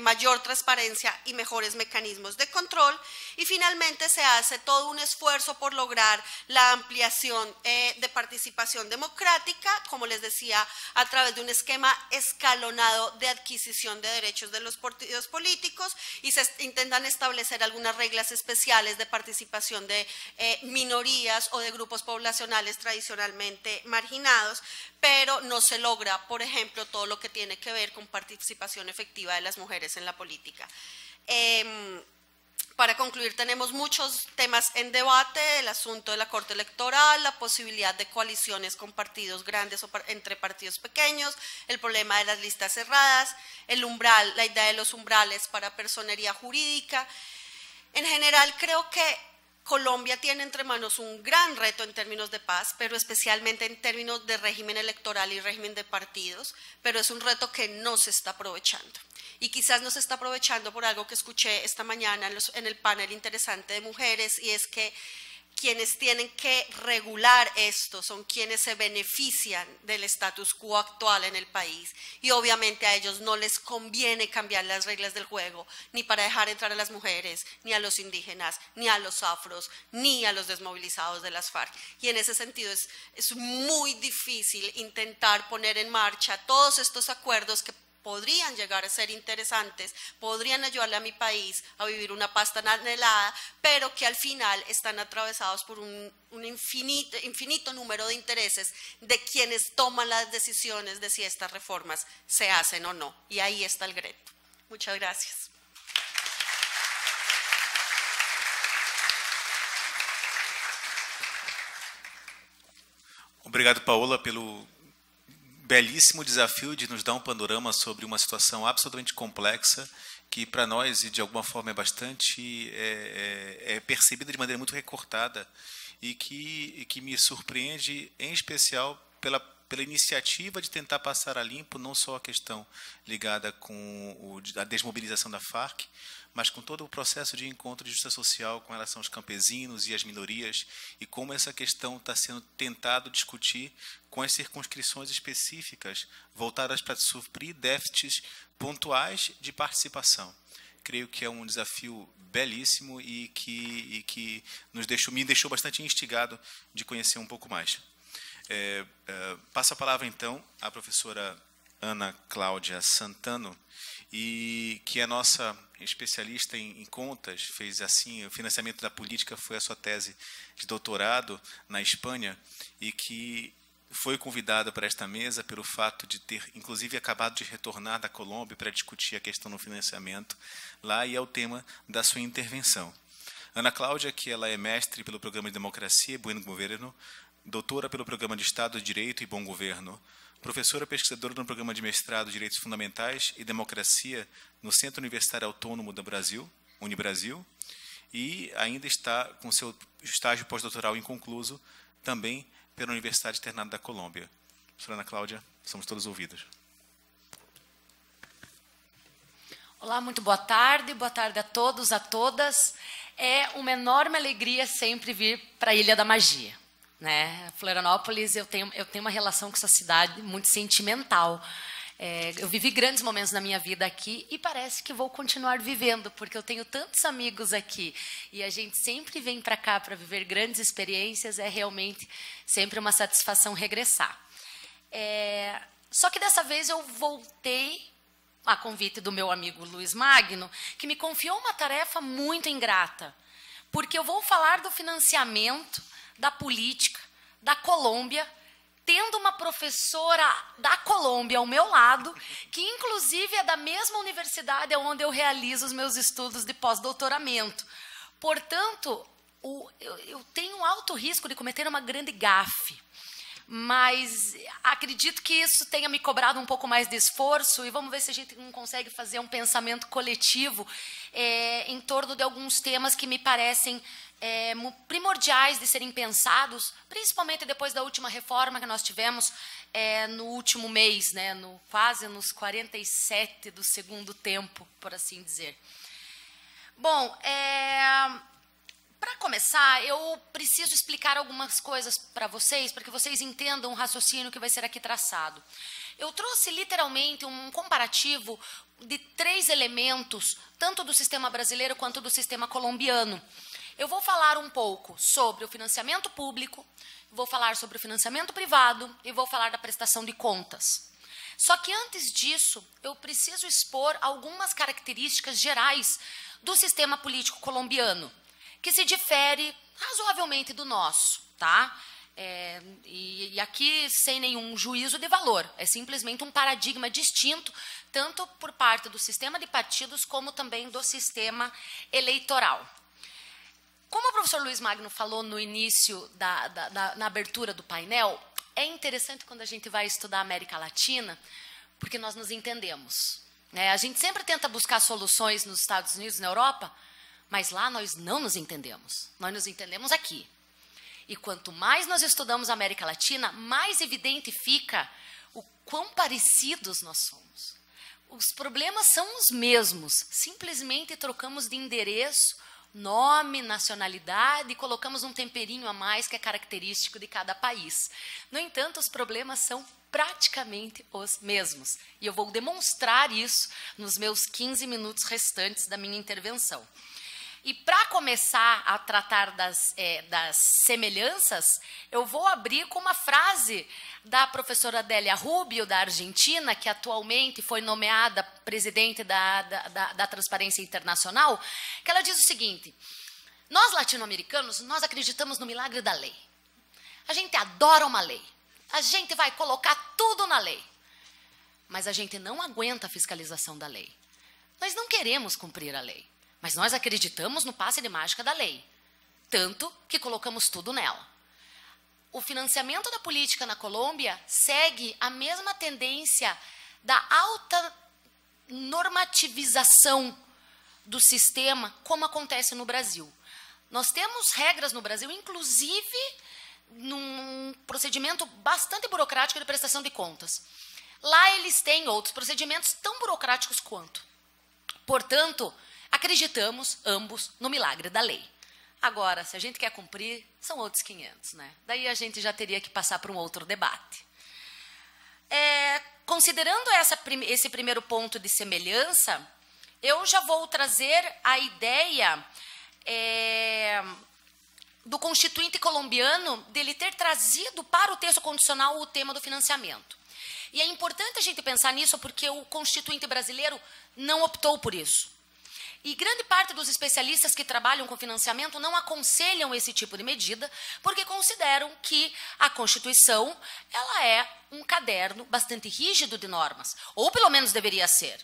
mayor transparencia y mejores mecanismos de control. Y finalmente se hace todo un esfuerzo por lograr la ampliación de participación democrática, como les decía, a través de un esquema escalonado de adquisición de derechos de los partidos políticos, y se intentan establecer algunas reglas especiales de participación de minorías o de grupos poblacionales tradicionalmente marginados, pero no se logra, por ejemplo, todo lo que tiene que ver con participación efectiva de las mujeres en la política. Para concluir, tenemos muchos temas en debate: el asunto de la Corte Electoral, la posibilidad de coaliciones con partidos grandes o entre partidos pequeños, el problema de las listas cerradas, el umbral, la idea de los umbrales para personería jurídica. En general, creo que Colombia tiene entre manos un gran reto en términos de paz, pero especialmente en términos de régimen electoral y régimen de partidos, pero es un reto que no se está aprovechando. Y quizás no se está aprovechando por algo que escuché esta mañana en el panel interesante de mujeres, y es que quienes tienen que regular esto son quienes se benefician del status quo actual en el país, y obviamente a ellos no les conviene cambiar las reglas del juego, ni para dejar entrar a las mujeres, ni a los indígenas, ni a los afros, ni a los desmovilizados de las FARC. Y en ese sentido es muy difícil intentar poner en marcha todos estos acuerdos que podrían llegar a ser interesantes, podrían ayudarle a mi país a vivir una paz tan anhelada, pero que al final están atravesados por un infinito número de intereses de quienes toman las decisiones de si estas reformas se hacen o no. Y ahí está el reto. Muchas gracias. Obrigado, Paola, pelo belíssimo desafio de nos dar um panorama sobre uma situação absolutamente complexa, que para nós, e de alguma forma, é bastante percebida de maneira muito recortada, e que me surpreende, em especial, pela pela iniciativa de tentar passar a limpo não só a questão ligada com a desmobilização da Farc, mas com todo o processo de encontro de justiça social com relação aos campesinos e às minorias, e como essa questão está sendo tentado discutir com as circunscrições específicas voltadas para suprir déficits pontuais de participação. Creio que é um desafio belíssimo e que me deixou bastante instigado de conhecer um pouco mais. Passo a palavra, então, à professora Ana Cláudia Santano, e que é nossa especialista em contas, fez assim, o financiamento da política foi a sua tese de doutorado na Espanha, e que foi convidada para esta mesa pelo fato de ter, inclusive, acabado de retornar da Colômbia para discutir a questão do financiamento lá, e é o tema da sua intervenção. Ana Cláudia, que ela é mestre pelo Programa de Democracia e Buen Governo, doutora pelo Programa de Estado de Direito e Bom Governo, professora pesquisadora no Programa de Mestrado de Direitos Fundamentais e Democracia no Centro Universitário Autônomo do Brasil, Unibrasil, e ainda está com seu estágio pós-doutoral inconcluso, também pela Universidade Externada da Colômbia. Professora Ana Cláudia, somos todos ouvidos. Olá, muito boa tarde a todos, a todas. É uma enorme alegria sempre vir para a Ilha da Magia, né? Florianópolis, eu tenho uma relação com essa cidade muito sentimental. Eu vivi grandes momentos na minha vida aqui e parece que vou continuar vivendo, porque eu tenho tantos amigos aqui e a gente sempre vem para cá para viver grandes experiências, é realmente sempre uma satisfação regressar. Só que dessa vez eu voltei a convite do meu amigo Luiz Magno, que me confiou uma tarefa muito ingrata, porque eu vou falar do financiamento da política da Colômbia, tendo uma professora da Colômbia ao meu lado, que inclusive é da mesma universidade onde eu realizo os meus estudos de pós-doutoramento. Portanto, eu tenho um alto risco de cometer uma grande gafe, mas acredito que isso tenha me cobrado um pouco mais de esforço, e vamos ver se a gente não consegue fazer um pensamento coletivo em torno de alguns temas que me parecem primordiais de serem pensados, principalmente depois da última reforma que nós tivemos no último mês, né, quase nos 47 do segundo tempo, por assim dizer. Bom, para começar, eu preciso explicar algumas coisas para vocês, para que vocês entendam o raciocínio que vai ser aqui traçado. Eu trouxe literalmente um comparativo de 3 elementos, tanto do sistema brasileiro quanto do sistema colombiano. Eu vou falar um pouco sobre o financiamento público, vou falar sobre o financiamento privado e vou falar da prestação de contas. Só que antes disso, eu preciso expor algumas características gerais do sistema político colombiano, que se difere razoavelmente do nosso, tá? E aqui sem nenhum juízo de valor, é simplesmente um paradigma distinto, tanto por parte do sistema de partidos como também do sistema eleitoral. Como o professor Luiz Magno falou no início, na abertura do painel, é interessante quando a gente vai estudar a América Latina, porque nós nos entendemos, né? A gente sempre tenta buscar soluções nos Estados Unidos, na Europa, mas lá nós não nos entendemos. Nós nos entendemos aqui. E quanto mais nós estudamos a América Latina, mais evidente fica o quão parecidos nós somos. Os problemas são os mesmos, simplesmente trocamos de endereço, nome, nacionalidade e colocamos um temperinho a mais que é característico de cada país. No entanto, os problemas são praticamente os mesmos. E eu vou demonstrar isso nos meus 15 minutos restantes da minha intervenção. E para começar a tratar das semelhanças, eu vou abrir com uma frase da professora Délia Rubio, da Argentina, que atualmente foi nomeada presidente da Transparência Internacional, que ela diz o seguinte: nós latino-americanos, nós acreditamos no milagre da lei. A gente adora uma lei. A gente vai colocar tudo na lei. Mas a gente não aguenta a fiscalização da lei. Nós não queremos cumprir a lei. Mas nós acreditamos no passe de mágica da lei, tanto que colocamos tudo nela. O financiamento da política na Colômbia segue a mesma tendência da alta normativização do sistema, como acontece no Brasil. Nós temos regras no Brasil, inclusive num procedimento bastante burocrático de prestação de contas. Lá eles têm outros procedimentos tão burocráticos quanto. Portanto, acreditamos ambos no milagre da lei. Agora, se a gente quer cumprir, são outros 500, né? Daí a gente já teria que passar para um outro debate. Considerando esse primeiro ponto de semelhança, eu já vou trazer a ideia do constituinte colombiano dele ter trazido para o texto constitucional o tema do financiamento. E é importante a gente pensar nisso porque o constituinte brasileiro não optou por isso. E grande parte dos especialistas que trabalham com financiamento não aconselham esse tipo de medida, porque consideram que a Constituição ela é um caderno bastante rígido de normas, ou pelo menos deveria ser.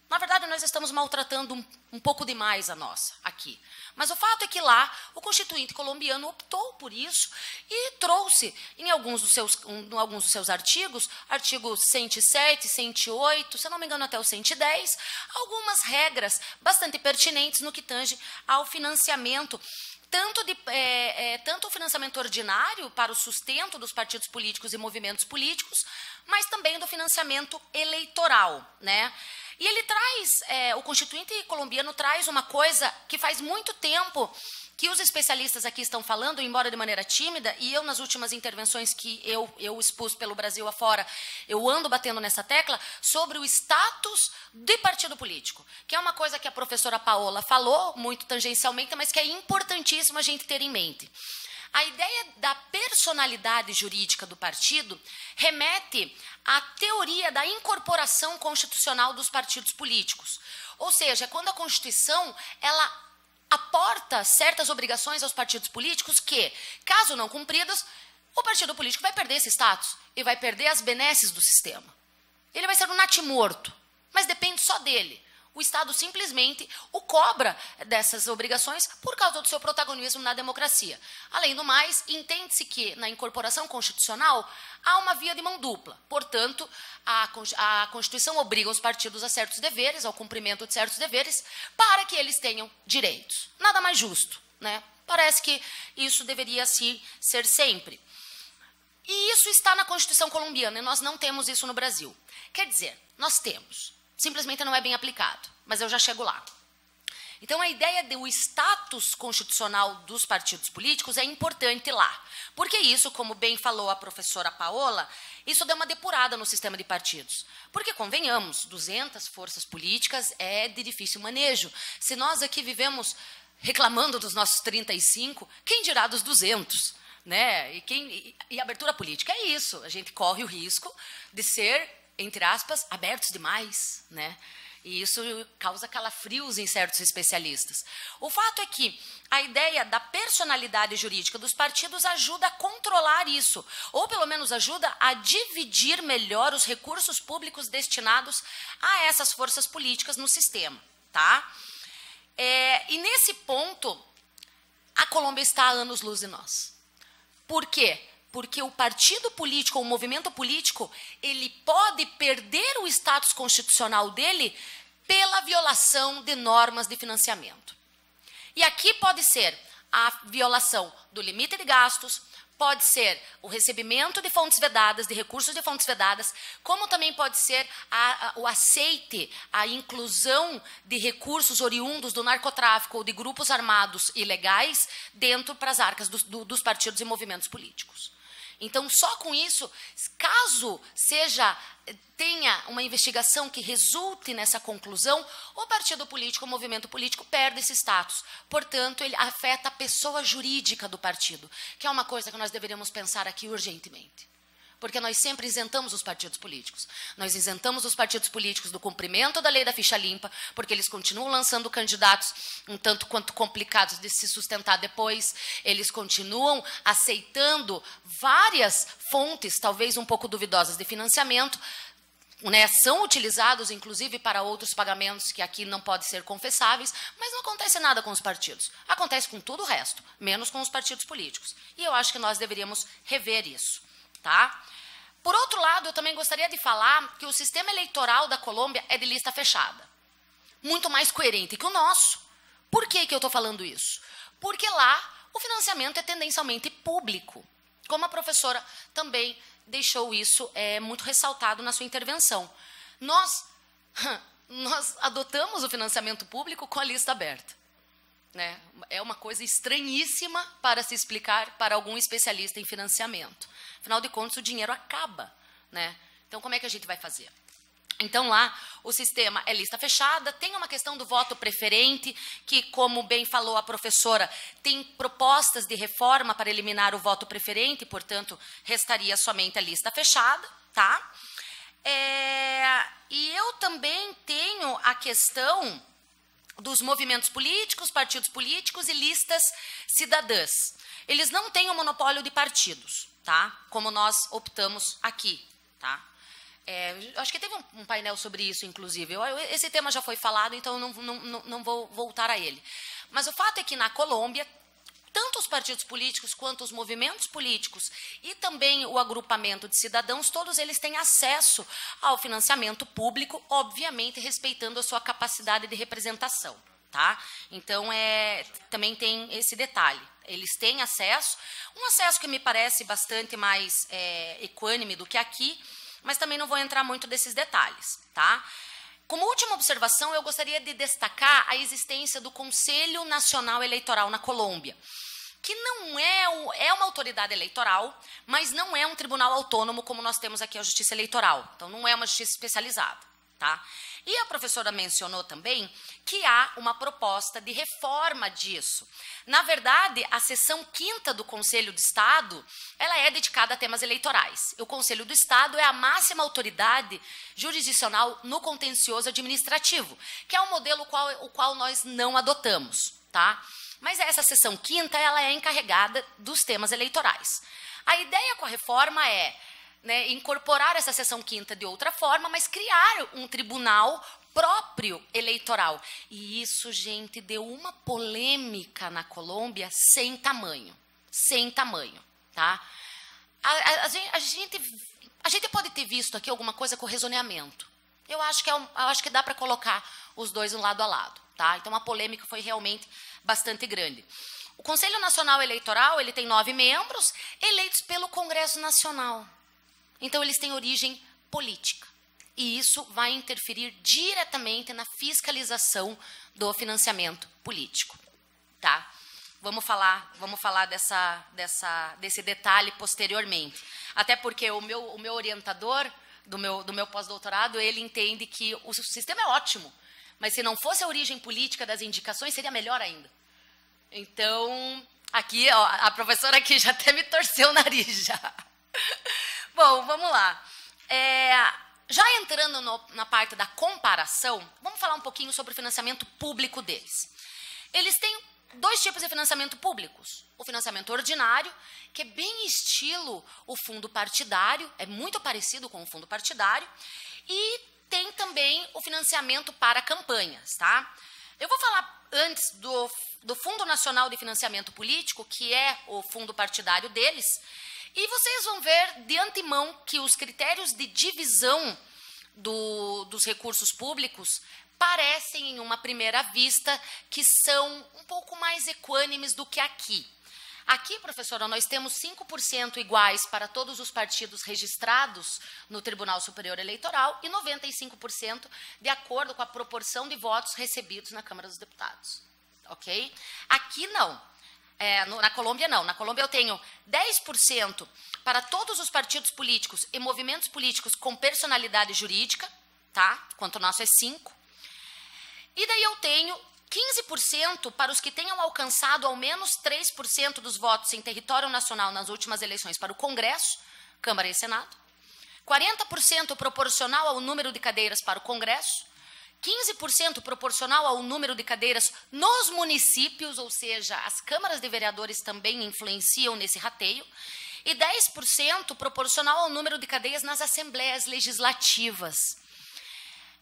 Na verdade, nós estamos maltratando um pouco demais a nossa aqui. Mas o fato é que lá o constituinte colombiano optou por isso e trouxe em alguns dos seus artigos, artigo 107, 108, se eu não me engano até o 110, algumas regras bastante pertinentes no que tange ao financiamento, tanto o financiamento ordinário para o sustento dos partidos políticos e movimentos políticos, mas também do financiamento eleitoral, né? E ele traz, o constituinte colombiano traz uma coisa que faz muito tempo que os especialistas aqui estão falando, embora de maneira tímida, e eu nas últimas intervenções que eu expus pelo Brasil afora, eu ando batendo nessa tecla, sobre o status de partido político, que é uma coisa que a professora Paola falou, muito tangencialmente, mas que é importantíssimo a gente ter em mente. A ideia da personalidade jurídica do partido remete à teoria da incorporação constitucional dos partidos políticos. Ou seja, quando a Constituição ela aporta certas obrigações aos partidos políticos que, caso não cumpridas, o partido político vai perder esse status e vai perder as benesses do sistema. Ele vai ser um natimorto, mas depende só dele. O Estado simplesmente o cobra dessas obrigações por causa do seu protagonismo na democracia. Além do mais, entende-se que, na incorporação constitucional, há uma via de mão dupla. Portanto, a Constituição obriga os partidos a certos deveres, ao cumprimento de certos deveres, para que eles tenham direitos. Nada mais justo, né? Parece que isso deveria ser sempre. E isso está na Constituição colombiana, e nós não temos isso no Brasil. Quer dizer, nós temos. Simplesmente não é bem aplicado, mas eu já chego lá. Então, a ideia do status constitucional dos partidos políticos é importante lá. Porque isso, como bem falou a professora Paola, isso deu uma depurada no sistema de partidos. Porque, convenhamos, 200 forças políticas é de difícil manejo. Se nós aqui vivemos reclamando dos nossos 35, quem dirá dos 200? Né? E abertura política é isso. A gente corre o risco de ser, entre aspas, abertos demais, né? E isso causa calafrios em certos especialistas. O fato é que a ideia da personalidade jurídica dos partidos ajuda a controlar isso, ou pelo menos ajuda a dividir melhor os recursos públicos destinados a essas forças políticas no sistema, tá? E nesse ponto, a Colômbia está a anos-luz de nós. Por quê? Porque o partido político, ou o movimento político, ele pode perder o status constitucional dele pela violação de normas de financiamento. E aqui pode ser a violação do limite de gastos, pode ser o recebimento de fontes vedadas, de recursos de fontes vedadas, como também pode ser o aceite, a inclusão de recursos oriundos do narcotráfico ou de grupos armados ilegais dentro para as arcas dos partidos e movimentos políticos. Então, só com isso, caso tenha uma investigação que resulte nessa conclusão, o partido político, o movimento político perde esse status. Portanto, ele afeta a pessoa jurídica do partido, que é uma coisa que nós deveríamos pensar aqui urgentemente. Porque nós sempre isentamos os partidos políticos. Nós isentamos os partidos políticos do cumprimento da lei da ficha limpa, porque eles continuam lançando candidatos um tanto quanto complicados de se sustentar depois. Eles continuam aceitando várias fontes, talvez um pouco duvidosas, de financiamento, né? São utilizados, inclusive, para outros pagamentos que aqui não podem ser confessáveis, mas não acontece nada com os partidos. Acontece com tudo o resto, menos com os partidos políticos. E eu acho que nós deveríamos rever isso. Tá? Por outro lado, eu também gostaria de falar que o sistema eleitoral da Colômbia é de lista fechada. Muito mais coerente que o nosso. Por que eu estou falando isso? Porque lá o financiamento é tendencialmente público. como a professora também deixou isso muito ressaltado na sua intervenção. Nós adotamos o financiamento público com a lista aberta. Né? É uma coisa estranhíssima para se explicar para algum especialista em financiamento. Afinal de contas, o dinheiro acaba. Né? Então, como é que a gente vai fazer? Então, lá, o sistema é lista fechada, tem uma questão do voto preferente, que, como bem falou a professora, tem propostas de reforma para eliminar o voto preferente, portanto, restaria somente a lista fechada, tá? E eu também tenho a questão dos movimentos políticos, partidos políticos e listas cidadãs. Eles não têm o monopólio de partidos, tá? Como nós optamos aqui, tá? Acho que teve um painel sobre isso, inclusive. Esse tema já foi falado, então não vou voltar a ele. Mas o fato é que na Colômbia, tanto os partidos políticos quanto os movimentos políticos e também o agrupamento de cidadãos, todos eles têm acesso ao financiamento público, obviamente respeitando a sua capacidade de representação. Tá? Então, também tem esse detalhe. Eles têm acesso, um acesso que me parece bastante mais equânime do que aqui, mas também não vou entrar muito nesses detalhes, tá? Como última observação, eu gostaria de destacar a existência do Conselho Nacional Eleitoral na Colômbia, que não é uma autoridade eleitoral, mas não é um tribunal autônomo como nós temos aqui a Justiça Eleitoral. Então, não é uma justiça especializada, tá? E a professora mencionou também que há uma proposta de reforma disso. Na verdade, a seção 5ª do Conselho do Estado, ela é dedicada a temas eleitorais. O Conselho do Estado é a máxima autoridade jurisdicional no contencioso administrativo, que é um modelo o qual nós não adotamos, tá? Mas essa seção 5ª, ela é encarregada dos temas eleitorais. A ideia com a reforma é incorporar essa seção 5ª de outra forma, mas criar um tribunal próprio eleitoral. E isso, gente, deu uma polêmica na Colômbia sem tamanho. Sem tamanho, tá? A gente pode ter visto aqui alguma coisa com rezoneamento. Eu acho que dá para colocar os dois um lado a lado, tá? Então, a polêmica foi realmente bastante grande. O Conselho Nacional Eleitoral, ele tem 9 membros eleitos pelo Congresso Nacional. Então, eles têm origem política. E isso vai interferir diretamente na fiscalização do financiamento político. Tá? Vamos falar desse detalhe posteriormente. Até porque o meu orientador do meu pós-doutorado, ele entende que o sistema é ótimo, mas se não fosse a origem política das indicações, seria melhor ainda. Então, aqui, ó, a professora aqui já até me torceu o nariz já. Bom, vamos lá. Já entrando na parte da comparação, vamos falar um pouquinho sobre o financiamento público deles. Eles têm 2 tipos de financiamento públicos. O financiamento ordinário, que é bem estilo o fundo partidário, é muito parecido com o fundo partidário, e tem também o financiamento para campanhas, tá? Eu vou falar antes do Fundo Nacional de Financiamento Político, que é o fundo partidário deles. E vocês vão ver de antemão que os critérios de divisão dos recursos públicos parecem, em uma primeira vista, que são um pouco mais equânimes do que aqui. Aqui, professora, nós temos 5% iguais para todos os partidos registrados no Tribunal Superior Eleitoral e 95% de acordo com a proporção de votos recebidos na Câmara dos Deputados. Ok? Aqui, não. Na Colômbia, não. Na Colômbia, eu tenho 10% para todos os partidos políticos e movimentos políticos com personalidade jurídica, tá? Enquanto o nosso é 5%. E daí eu tenho 15% para os que tenham alcançado ao menos 3% dos votos em território nacional nas últimas eleições para o Congresso, Câmara e Senado. 40% proporcional ao número de cadeiras para o Congresso. 15% proporcional ao número de cadeiras nos municípios, ou seja, as câmaras de vereadores também influenciam nesse rateio, e 10% proporcional ao número de cadeiras nas assembleias legislativas.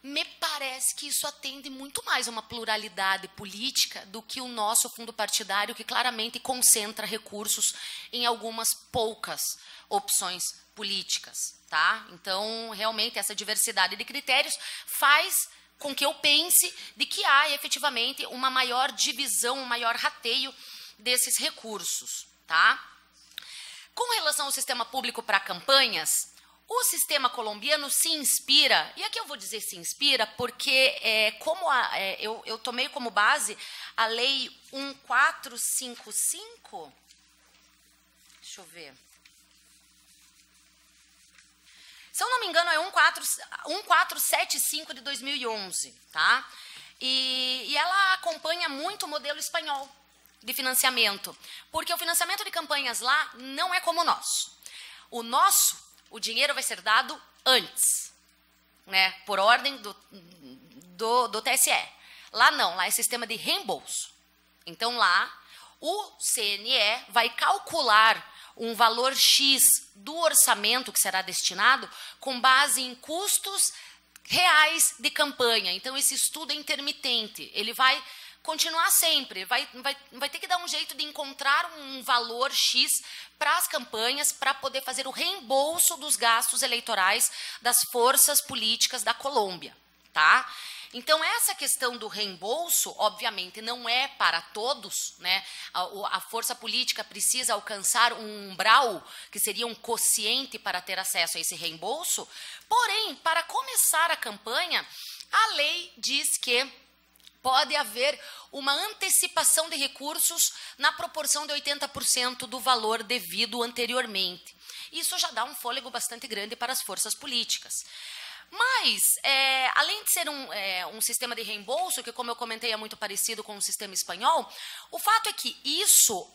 Me parece que isso atende muito mais a uma pluralidade política do que o nosso fundo partidário, que claramente concentra recursos em algumas poucas opções políticas, tá? Então, realmente, essa diversidade de critérios faz com que eu pense de que há efetivamente uma maior divisão, um maior rateio desses recursos, tá? Com relação ao sistema público para campanhas, o sistema colombiano se inspira, e aqui eu vou dizer se inspira, porque eu tomei como base a Lei 1455, deixa eu ver, se eu não me engano é 1475 de 2011, tá? E ela acompanha muito o modelo espanhol de financiamento, porque o financiamento de campanhas lá não é como o nosso. O dinheiro vai ser dado antes, né, por ordem do TSE. Lá não, lá é sistema de reembolso. Então lá o CNE vai calcular um valor X do orçamento que será destinado com base em custos reais de campanha. Então esse estudo é intermitente, ele vai continuar sempre, vai ter que dar um jeito de encontrar um valor X para as campanhas, para poder fazer o reembolso dos gastos eleitorais das forças políticas da Colômbia, tá? Então, essa questão do reembolso, obviamente, não é para todos, né? A força política precisa alcançar um umbral, que seria um quociente para ter acesso a esse reembolso, porém, para começar a campanha, a lei diz que pode haver uma antecipação de recursos na proporção de 80% do valor devido anteriormente. Isso já dá um fôlego bastante grande para as forças políticas. Mas, além de ser um sistema de reembolso, que, como eu comentei, é muito parecido com o sistema espanhol, o fato é que isso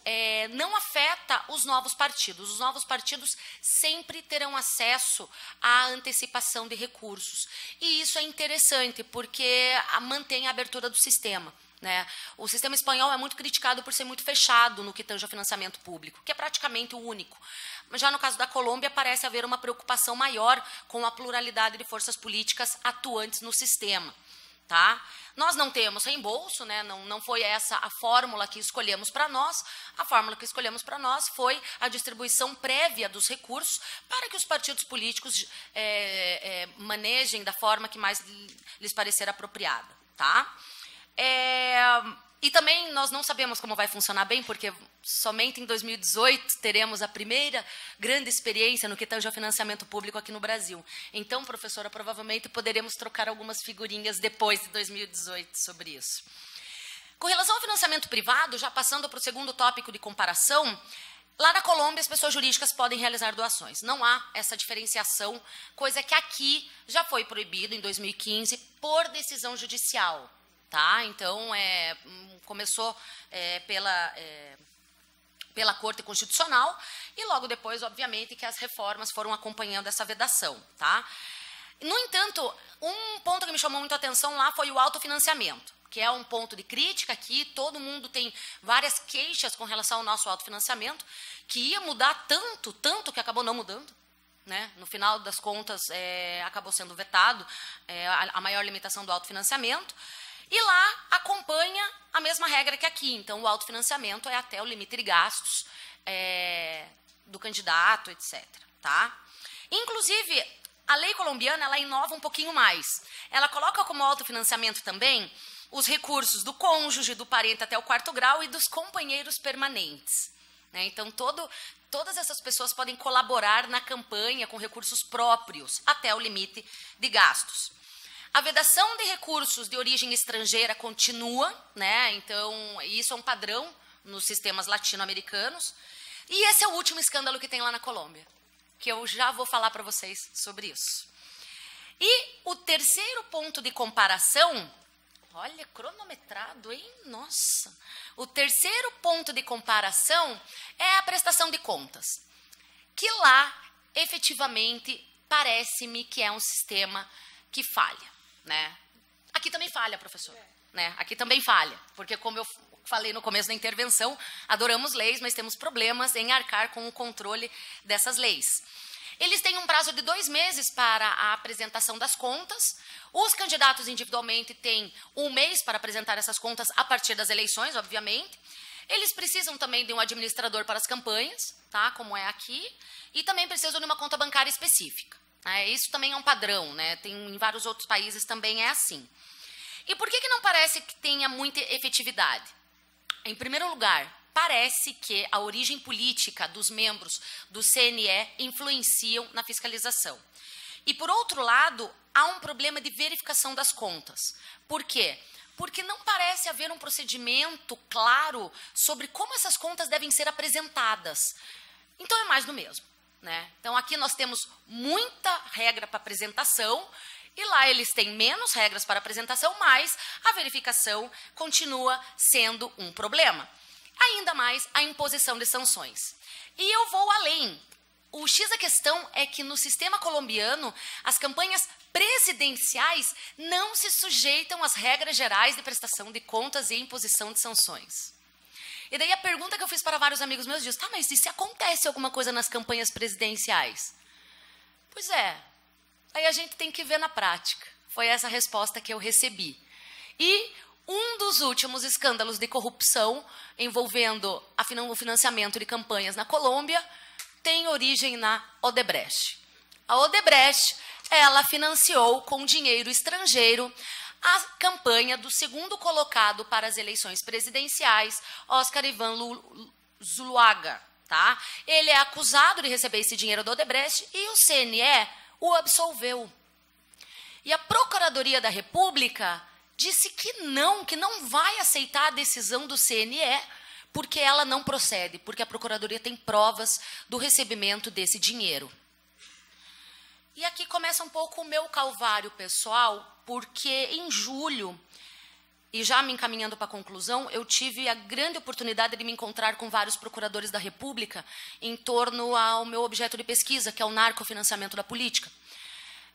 não afeta os novos partidos. Os novos partidos sempre terão acesso à antecipação de recursos. E isso é interessante, porque mantém a abertura do sistema, né? O sistema espanhol é muito criticado por ser muito fechado no que tange ao financiamento público, que é praticamente o único. Mas já no caso da Colômbia, parece haver uma preocupação maior com a pluralidade de forças políticas atuantes no sistema, tá? Nós não temos reembolso, né? Não foi essa a fórmula que escolhemos para nós. A fórmula que escolhemos para nós foi a distribuição prévia dos recursos para que os partidos políticos manejem da forma que mais lhes parecer apropriada, tá? E também nós não sabemos como vai funcionar bem, porque somente em 2018 teremos a primeira grande experiência no que tange ao financiamento público aqui no Brasil. Então, professora, provavelmente poderemos trocar algumas figurinhas depois de 2018 sobre isso. Com relação ao financiamento privado, já passando para o segundo tópico de comparação, lá na Colômbia as pessoas jurídicas podem realizar doações. Não há essa diferenciação, coisa que aqui já foi proibido em 2015 por decisão judicial. Tá? Então, começou pela Corte Constitucional e logo depois, obviamente, que as reformas foram acompanhando essa vedação. Tá? No entanto, um ponto que me chamou muito a atenção lá foi o autofinanciamento, que é um ponto de crítica aqui. Todo mundo tem várias queixas com relação ao nosso autofinanciamento, que ia mudar tanto que acabou não mudando. Né? No final das contas, acabou sendo vetado a maior limitação do autofinanciamento. E lá acompanha a mesma regra que aqui. Então, o autofinanciamento é até o limite de gastos do candidato, etc. Tá? Inclusive, a lei colombiana ela inova um pouquinho mais. Ela coloca como autofinanciamento também os recursos do cônjuge, do parente até o 4º grau e dos companheiros permanentes. Né? Então, todas essas pessoas podem colaborar na campanha com recursos próprios até o limite de gastos. A vedação de recursos de origem estrangeira continua, né? Então, isso é um padrão nos sistemas latino-americanos. E esse é o último escândalo que tem lá na Colômbia, que eu já vou falar para vocês sobre isso. E o terceiro ponto de comparação, olha, cronometrado, hein? Nossa! O terceiro ponto de comparação é a prestação de contas, que lá, efetivamente, parece-me que é um sistema que falha. Né? Aqui também falha, professor. Né? Aqui também falha, porque como eu falei no começo da intervenção, adoramos leis, mas temos problemas em arcar com o controle dessas leis. Eles têm um prazo de 2 meses para a apresentação das contas. Os candidatos individualmente têm 1 mês para apresentar essas contas a partir das eleições, obviamente. Eles precisam também de um administrador para as campanhas, tá? Como é aqui, e também precisam de uma conta bancária específica. Isso também é um padrão, né? Em vários outros países também é assim. E por que não parece que tenha muita efetividade? Em primeiro lugar, parece que a origem política dos membros do CNE influenciam na fiscalização. E, por outro lado, há um problema de verificação das contas. Por quê? Porque não parece haver um procedimento claro sobre como essas contas devem ser apresentadas. Então, é mais do mesmo, né? Então, aqui nós temos muita regra para apresentação, e lá eles têm menos regras para apresentação, mas a verificação continua sendo um problema. Ainda mais a imposição de sanções. E eu vou além. O X da questão é que no sistema colombiano, as campanhas presidenciais não se sujeitam às regras gerais de prestação de contas e imposição de sanções. E daí a pergunta que eu fiz para vários amigos meus diz, tá, mas e se acontece alguma coisa nas campanhas presidenciais? Pois é, aí a gente tem que ver na prática. Foi essa a resposta que eu recebi. E um dos últimos escândalos de corrupção envolvendo o financiamento de campanhas na Colômbia tem origem na Odebrecht. A Odebrecht, ela financiou com dinheiro estrangeiro a campanha do segundo colocado para as eleições presidenciais, Oscar Iván Zuluaga. Tá? Ele é acusado de receber esse dinheiro da Odebrecht e o CNE o absolveu. E a Procuradoria da República disse que não vai aceitar a decisão do CNE, porque ela não procede, porque a Procuradoria tem provas do recebimento desse dinheiro. E aqui começa um pouco o meu calvário pessoal, porque em julho, e já me encaminhando para a conclusão, eu tive a grande oportunidade de me encontrar com vários procuradores da República em torno ao meu objeto de pesquisa, que é o narcofinanciamento da política.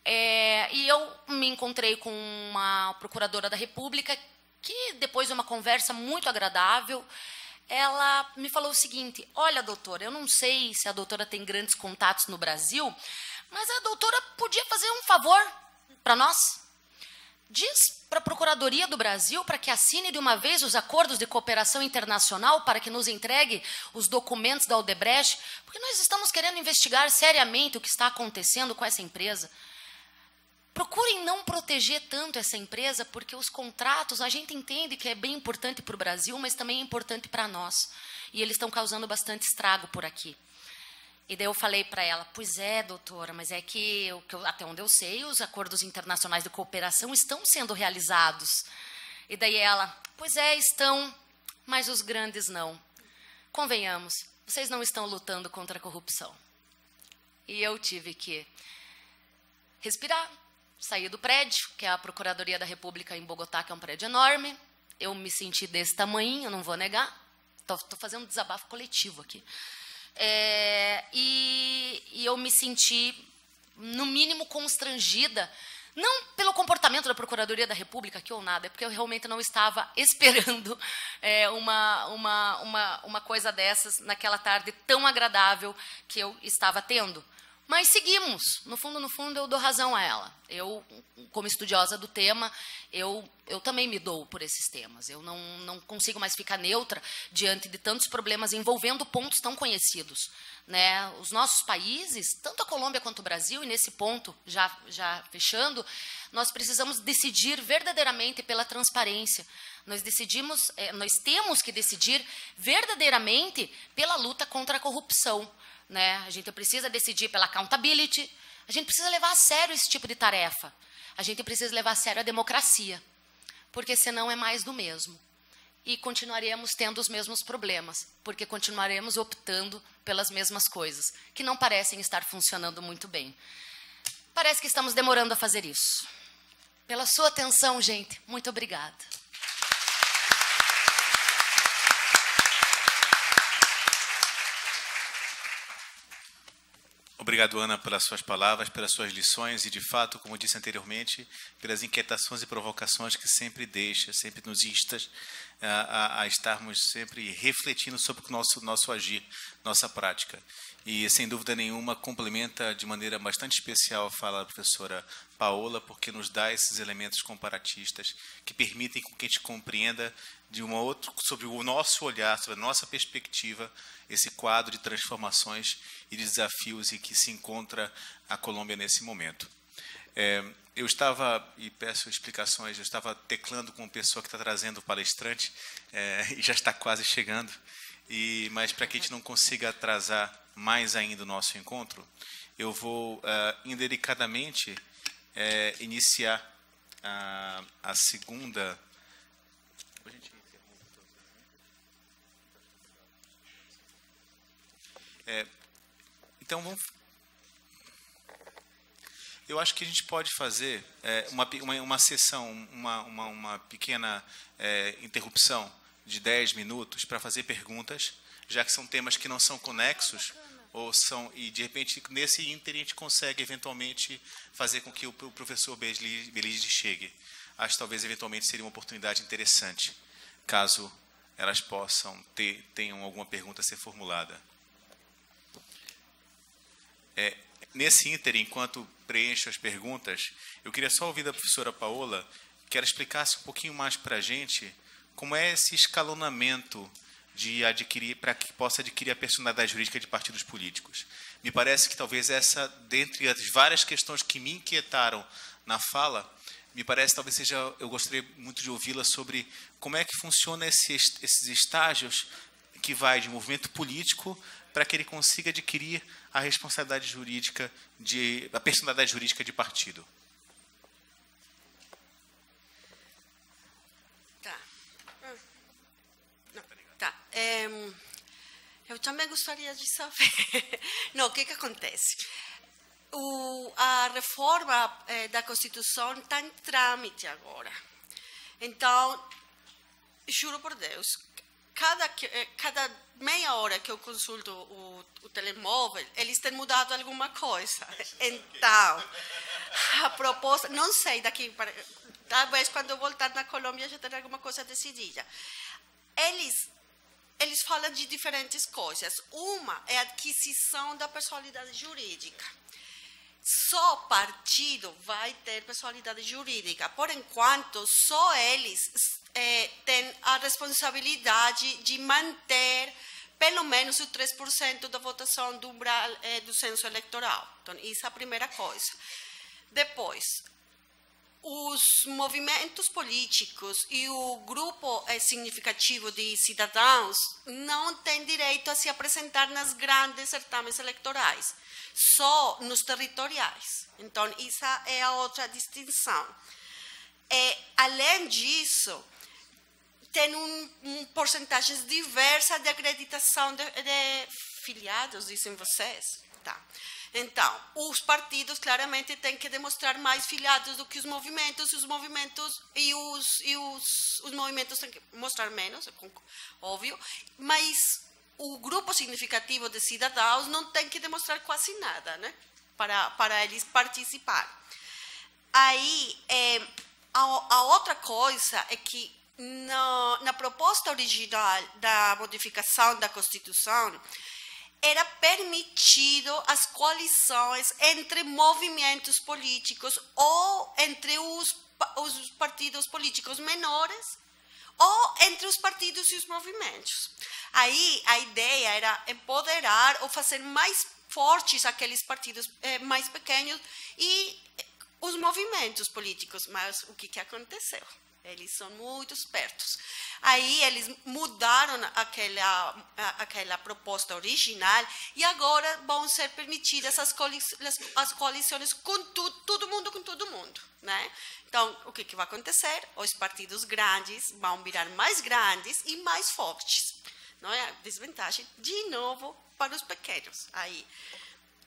E eu me encontrei com uma procuradora da República que, depois de uma conversa muito agradável, ela me falou o seguinte, olha, doutora, eu não sei se a doutora tem grandes contatos no Brasil, mas a doutora podia fazer um favor para nós. Diz para a Procuradoria do Brasil para que assine de uma vez os acordos de cooperação internacional para que nos entregue os documentos da Odebrecht, porque nós estamos querendo investigar seriamente o que está acontecendo com essa empresa. Procurem não proteger tanto essa empresa, porque os contratos, a gente entende que é bem importante para o Brasil, mas também é importante para nós. E eles estão causando bastante estrago por aqui. E daí eu falei para ela, pois é, doutora, mas é que, até onde eu sei, os acordos internacionais de cooperação estão sendo realizados. E daí ela, pois é, estão, mas os grandes não. Convenhamos, vocês não estão lutando contra a corrupção. E eu tive que respirar. Saí do prédio, que é a Procuradoria da República em Bogotá, que é um prédio enorme. Eu me senti desse tamanho, eu não vou negar. Estou fazendo um desabafo coletivo aqui. E eu me senti, no mínimo, constrangida, não pelo comportamento da Procuradoria da República aqui ou nada, é porque eu realmente não estava esperando uma coisa dessas naquela tarde tão agradável que eu estava tendo. Mas seguimos. No fundo, eu dou razão a ela. Eu, como estudiosa do tema, eu também me dou por esses temas. Eu não consigo mais ficar neutra diante de tantos problemas envolvendo pontos tão conhecidos. Né? Os nossos países, tanto a Colômbia quanto o Brasil, e nesse ponto, já fechando, nós precisamos decidir verdadeiramente pela transparência. Nós temos que decidir verdadeiramente pela luta contra a corrupção. Né? A gente precisa decidir pela accountability, a gente precisa levar a sério esse tipo de tarefa, a gente precisa levar a sério a democracia, porque senão é mais do mesmo. E continuaremos tendo os mesmos problemas, porque continuaremos optando pelas mesmas coisas, que não parecem estar funcionando muito bem. Parece que estamos demorando a fazer isso. Pela sua atenção, gente, muito obrigada. Obrigado, Ana, pelas suas palavras, pelas suas lições e, de fato, como disse anteriormente, pelas inquietações e provocações que sempre deixa, sempre nos insta a estarmos sempre refletindo sobre o nosso agir, nossa prática. E, sem dúvida nenhuma, complementa de maneira bastante especial a fala da professora Paola, porque nos dá esses elementos comparatistas que permitem que a gente compreenda sobre o nosso olhar, sobre a nossa perspectiva, esse quadro de transformações e desafios em que se encontra a Colômbia nesse momento. Eu estava, e peço explicações, eu estava teclando com uma pessoa que está trazendo o palestrante, e já está quase chegando, Mas para que a gente não consiga atrasar mais ainda o nosso encontro, eu vou indelicadamente iniciar a segunda. Então eu acho que a gente pode fazer uma sessão, uma pequena interrupção de 10 minutos para fazer perguntas, já que são temas que não são conexos, e de repente nesse ínter a gente consegue eventualmente fazer com que o professor Belise chegue. Acho que talvez eventualmente seria uma oportunidade interessante, caso elas tenham alguma pergunta a ser formulada. Nesse ínter, enquanto preencho as perguntas, eu queria só ouvir da professora Paola que ela explicasse um pouquinho mais para a gente como é esse escalonamento de adquirir, para que possa adquirir a personalidade jurídica de partidos políticos. Me parece que talvez essa, dentre as várias questões que me inquietaram na fala, me parece talvez seja, eu gostaria muito de ouvi-la sobre como é que funciona esses estágios que vai de movimento político para que ele consiga adquirir a responsabilidade jurídica, a personalidade jurídica de partido. Tá. Eu também gostaria de saber. Não, o que acontece? A reforma da Constituição está em trâmite agora. Então, juro por Deus, cada meia hora que eu consulto o telemóvel, eles têm mudado alguma coisa. Então, a proposta, não sei daqui para talvez quando eu voltar na Colômbia já terá alguma coisa decidida. Eles falam de diferentes coisas. Uma é a aquisição da personalidade jurídica. Só partido vai ter personalidade jurídica. Por enquanto, só eles têm a responsabilidade de manter pelo menos o 3% da votação do umbral do censo eleitoral. Então, isso é a primeira coisa. Depois, os movimentos políticos e o grupo significativo de cidadãos não têm direito a se apresentar nas grandes certames eleitorais, só nos territoriais. Então, essa é a outra distinção. Além disso, tem porcentagens diversas de acreditação de filiados, dizem vocês. Tá. Então, os partidos claramente têm que demonstrar mais filiados do que os movimentos e os movimentos têm que mostrar menos, óbvio, mas o grupo significativo de cidadãos não tem que demonstrar quase nada, né, para eles participarem. Aí, a outra coisa é que na proposta original da modificação da Constituição, era permitido as coalições entre movimentos políticos ou entre os partidos políticos menores ou entre os partidos e os movimentos. Aí a ideia era empoderar ou fazer mais fortes aqueles partidos mais pequenos e os movimentos políticos. Mas o que aconteceu? Eles são muito espertos. Aí eles mudaram aquela proposta original e agora vão ser permitidas as coalições com todo mundo, né? Então, o que vai acontecer? Os partidos grandes vão virar mais grandes e mais fortes. Não é? Desvantagem, de novo, para os pequenos. Aí.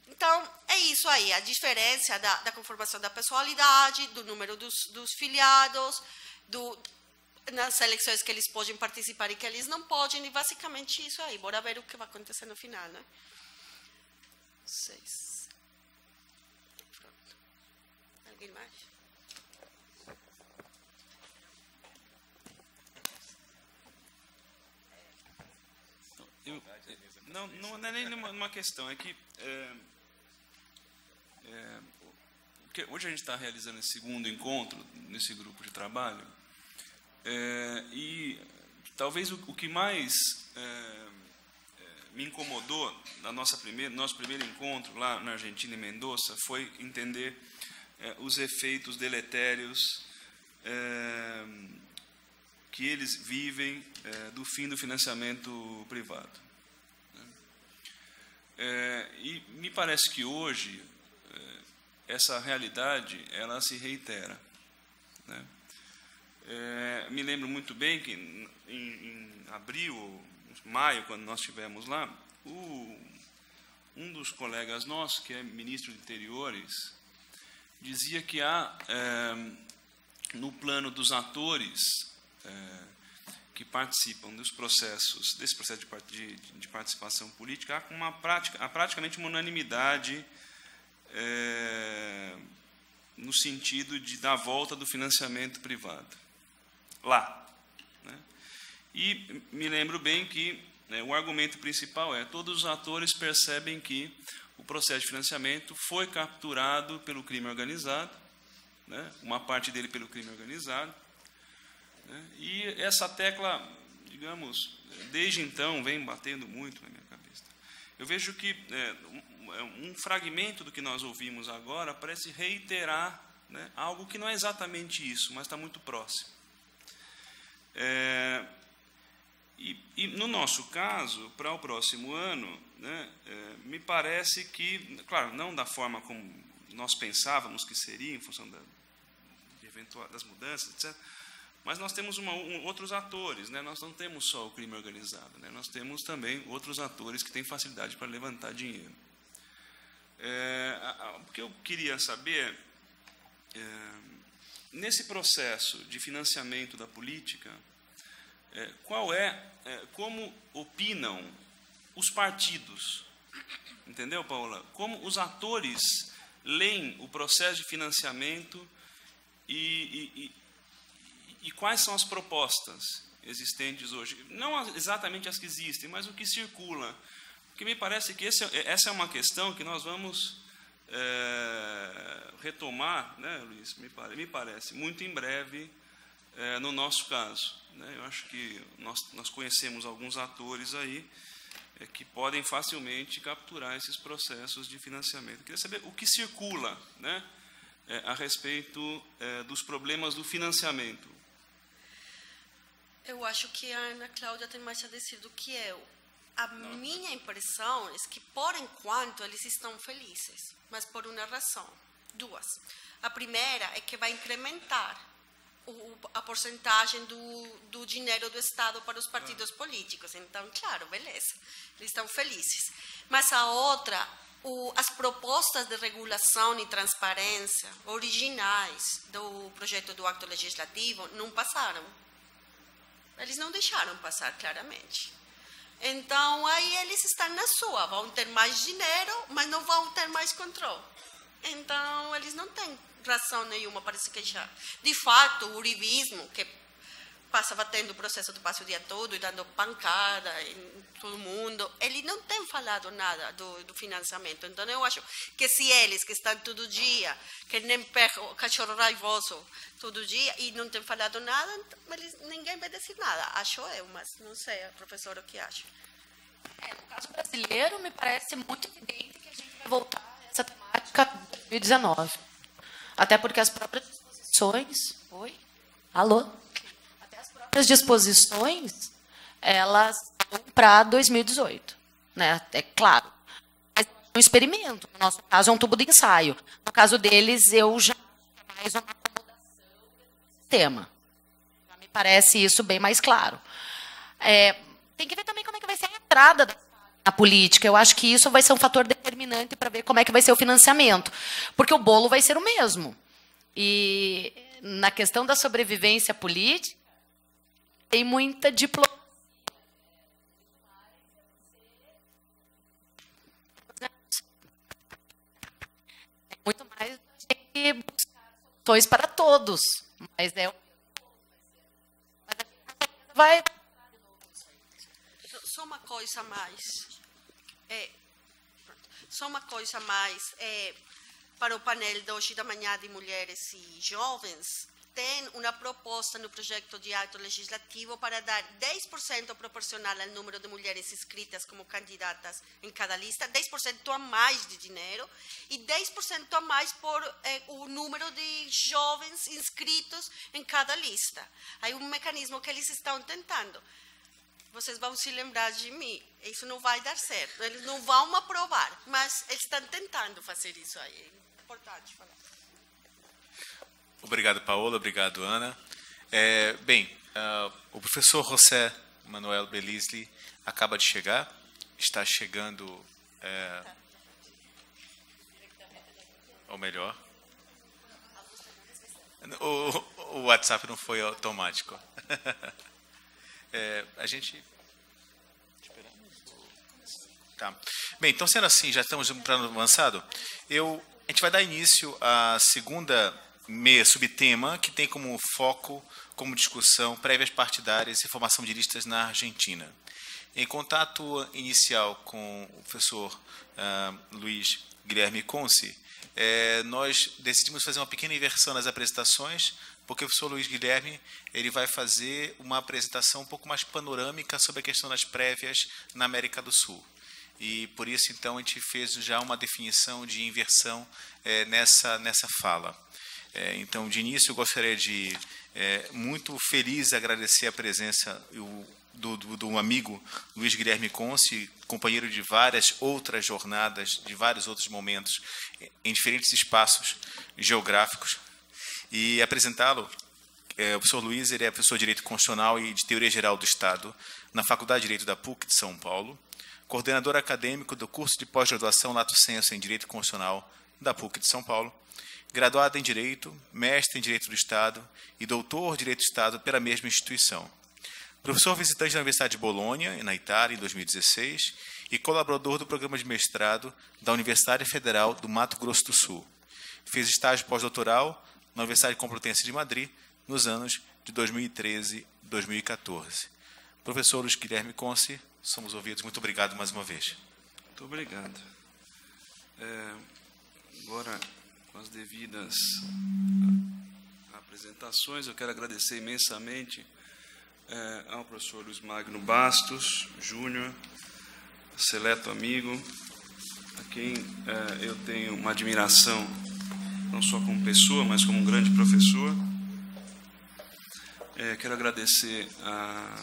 Então, é isso aí, a diferença da conformação da personalidade, do número dos filiados, nas eleições que eles podem participar e que eles não podem, e basicamente isso aí. Bora ver o que vai acontecer no final, né? 6. Pronto. Alguém mais? Não é nem uma questão, é que porque hoje a gente está realizando esse segundo encontro nesse grupo de trabalho, e talvez o que mais me incomodou nosso primeiro encontro lá na Argentina, em Mendoza, foi entender os efeitos deletérios que eles vivem do fim do financiamento privado. E me parece que hoje essa realidade ela se reitera, né? Me lembro muito bem que em abril, maio, quando nós estivemos lá, um dos colegas nossos, que é ministro de Interiores, dizia que há, no plano dos atores que participam dos processos, desse processo de participação política, há praticamente uma unanimidade no sentido de dar volta do financiamento privado. Lá. Né? E me lembro bem que o argumento principal é: todos os atores percebem que o processo de financiamento foi capturado pelo crime organizado, né? Uma parte dele pelo crime organizado, né? E essa tecla, digamos, desde então vem batendo muito na minha cabeça. Eu vejo que um fragmento do que nós ouvimos agora parece reiterar, né, algo que não é exatamente isso, mas está muito próximo. E no nosso caso, para o próximo ano, né, me parece que, claro, não da forma como nós pensávamos que seria, em função das mudanças, etc., mas nós temos outros atores, né? Nós não temos só o crime organizado, né? Nós temos também outros atores que têm facilidade para levantar dinheiro. O que eu queria saber, nesse processo de financiamento da política, como opinam os partidos, entendeu, Paula? Como os atores leem o processo de financiamento e quais são as propostas existentes hoje? Não exatamente as que existem, mas o que circula. Porque me parece que essa é uma questão que nós vamos retomar, né, Luiz? Me parece, muito em breve, no nosso caso. Né? Eu acho que nós conhecemos alguns atores aí que podem facilmente capturar esses processos de financiamento. Eu queria saber o que circula, né, a respeito dos problemas do financiamento. Eu acho que a Ana Cláudia tem mais a dizer do que eu. A minha impressão é que, por enquanto, eles estão felizes, mas por uma razão, duas. A primeira é que vai incrementar a porcentagem do dinheiro do Estado para os partidos políticos. Então, claro, beleza, eles estão felizes. Mas a outra, as propostas de regulação e transparência originais do projeto do ato legislativo não passaram. Eles não deixaram passar claramente. Então, aí eles estão na sua, vão ter mais dinheiro, mas não vão ter mais controle. Então, eles não têm razão nenhuma para se queixar. De fato, o uribismo, que passa batendo o processo do passe o dia todo e dando pancada em todo mundo, ele não tem falado nada do financiamento. Então, eu acho que se eles, que estão todo dia, que nem cachorro raivoso todo dia, e não tem falado nada, ninguém vai dizer nada. Acho eu, mas não sei, professora, o que acha? No caso brasileiro, me parece muito evidente que a gente vai voltar a essa temática em 2019. Até porque as próprias disposições... Oi? Alô? Até as próprias disposições, elas vão para 2018. Né? É claro. Mas é um experimento. No nosso caso, é um tubo de ensaio. No caso deles, eu já mais uma acomodação do sistema. Já me parece isso bem mais claro. Tem que ver também como é que vai ser a entrada na política. Eu acho que isso vai ser um fator determinante para ver como é que vai ser o financiamento. Porque o bolo vai ser o mesmo. E na questão da sobrevivência política, tem muita diplomacia. É muito mais a gente buscar soluções para todos. Mas vai... Só uma coisa mais. Só uma coisa mais. Para o painel de hoje da manhã de mulheres e jovens, tem uma proposta no projeto de ato legislativo para dar 10% proporcional ao número de mulheres inscritas como candidatas em cada lista, 10% a mais de dinheiro e 10% a mais por o número de jovens inscritos em cada lista. Há um mecanismo que eles estão tentando. Vocês vão se lembrar de mim. Isso não vai dar certo. Eles não vão aprovar, mas eles estão tentando fazer isso aí. É importante falar. Obrigado, Paola. Obrigado, Ana. O professor José Manuel Belisli acaba de chegar. Está chegando, ou melhor, o WhatsApp não foi automático. A gente... Tá. Bem, então, sendo assim, já estamos no plano avançado, a gente vai dar início à segunda subtema, que tem como foco, como discussão, prévias partidárias e formação de listas na Argentina. Em contato inicial com o professor Luiz Guilherme Conce, nós decidimos fazer uma pequena inversão nas apresentações, porque o professor Luiz Guilherme ele vai fazer uma apresentação um pouco mais panorâmica sobre a questão das prévias na América do Sul. E, por isso, então, a gente fez já uma definição de inversão nessa fala. Então, de início, eu gostaria de, muito feliz, agradecer a presença do amigo Luiz Guilherme Conce, companheiro de várias outras jornadas, de vários outros momentos, em diferentes espaços geográficos, e apresentá-lo. O professor Luiz ele é professor de Direito Constitucional e de Teoria Geral do Estado na Faculdade de Direito da PUC de São Paulo, coordenador acadêmico do curso de pós-graduação Lato Sensu em Direito Constitucional da PUC de São Paulo, graduado em Direito, mestre em Direito do Estado e doutor em Direito do Estado pela mesma instituição. Professor visitante da Universidade de Bolonha, na Itália, em 2016, e colaborador do programa de mestrado da Universidade Federal do Mato Grosso do Sul. Fez estágio pós-doutoral na Universidade Complutense de Madrid, nos anos de 2013 e 2014. Professor Luiz Guilherme Conce, somos ouvidos. Muito obrigado mais uma vez. Muito obrigado. Agora, com as devidas apresentações, eu quero agradecer imensamente ao professor Luiz Magno Bastos Júnior, seleto amigo, a quem eu tenho uma admiração, não só como pessoa, mas como um grande professor. Quero agradecer a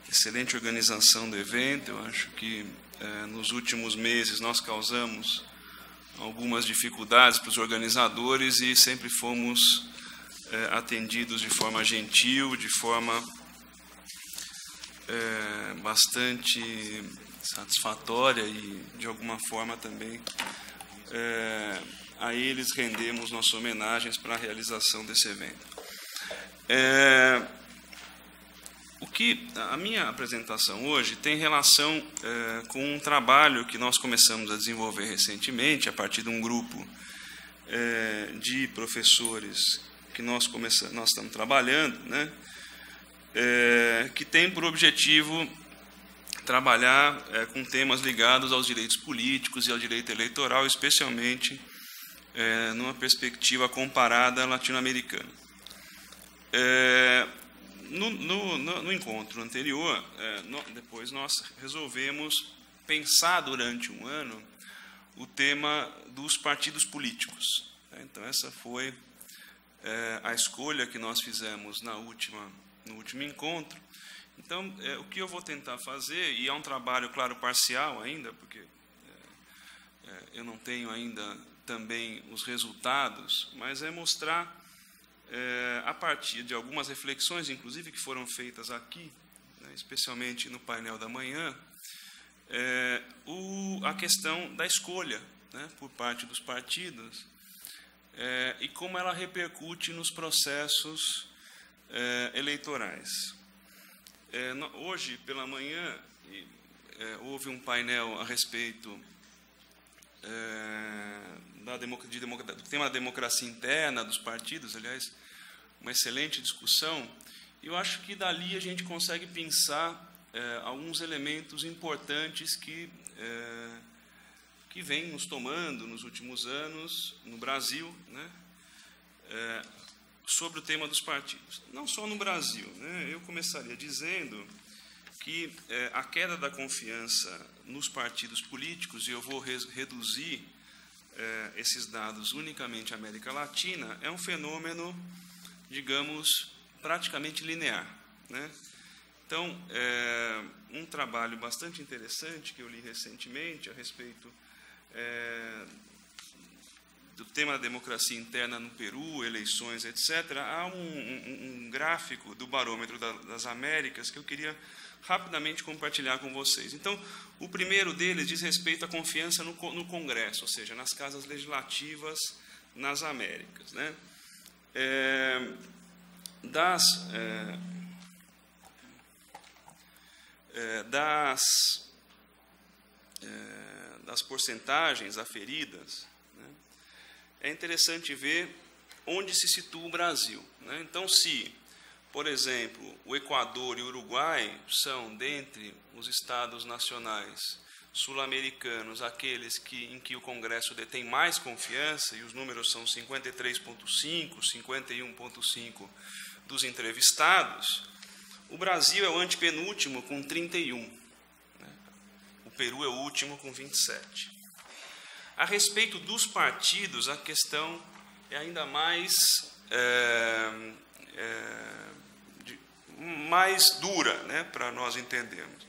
excelente organização do evento. Eu acho que nos últimos meses nós causamos algumas dificuldades para os organizadores e sempre fomos atendidos de forma gentil, de forma bastante satisfatória e, de alguma forma, também a eles rendemos nossas homenagens para a realização desse evento. A minha apresentação hoje tem relação com um trabalho que nós começamos a desenvolver recentemente, a partir de um grupo de professores que nós estamos trabalhando, né, que tem por objetivo trabalhar com temas ligados aos direitos políticos e ao direito eleitoral, especialmente numa perspectiva comparada latino-americana. No encontro anterior, depois nós resolvemos pensar durante um ano o tema dos partidos políticos. Então, essa foi a escolha que nós fizemos no último encontro. Então, o que eu vou tentar fazer, e é um trabalho, claro, parcial ainda, porque eu não tenho ainda também os resultados, mas é mostrar, a partir de algumas reflexões, inclusive, que foram feitas aqui, né, especialmente no painel da manhã, a questão da escolha, né, por parte dos partidos, e como ela repercute nos processos eleitorais. Hoje, pela manhã, houve um painel a respeito do tema da democracia interna dos partidos, aliás, uma excelente discussão. E eu acho que dali a gente consegue pensar alguns elementos importantes que vêm nos tomando nos últimos anos no Brasil, né? sobre o tema dos partidos. Não só no Brasil, né? Eu começaria dizendo que a queda da confiança nos partidos políticos, e eu vou reduzir esses dados unicamente à América Latina, é um fenômeno, digamos, praticamente linear, né? Então, um trabalho bastante interessante que eu li recentemente a respeito do tema da democracia interna no Peru, eleições, etc., há um gráfico do Barômetro das Américas que eu queria rapidamente compartilhar com vocês. Então, o primeiro deles diz respeito à confiança no Congresso, ou seja, nas casas legislativas nas Américas, né? Das porcentagens aferidas, né, é interessante ver onde se situa o Brasil, né? Então, se, por exemplo, o Equador e o Uruguai são, dentre os estados nacionais sul-americanos, aqueles em que o Congresso detém mais confiança, e os números são 53,5%, 51,5% dos entrevistados, o Brasil é o antepenúltimo, com 31%. Né? O Peru é o último, com 27%. A respeito dos partidos, a questão é ainda mais dura, né, para nós entendermos.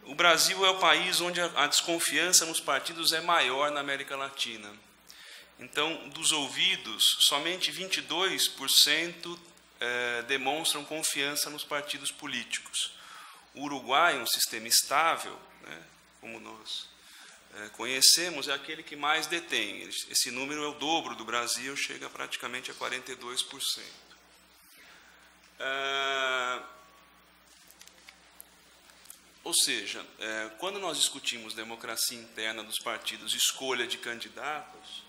O Brasil é o país onde a desconfiança nos partidos é maior na América Latina. Então, dos ouvidos, somente 22% demonstram confiança nos partidos políticos. O Uruguai, um sistema estável, né, como nós conhecemos, é aquele que mais detém. Esse número é o dobro do Brasil, chega praticamente a 42%. Ou seja, quando nós discutimos democracia interna dos partidos, escolha de candidatos,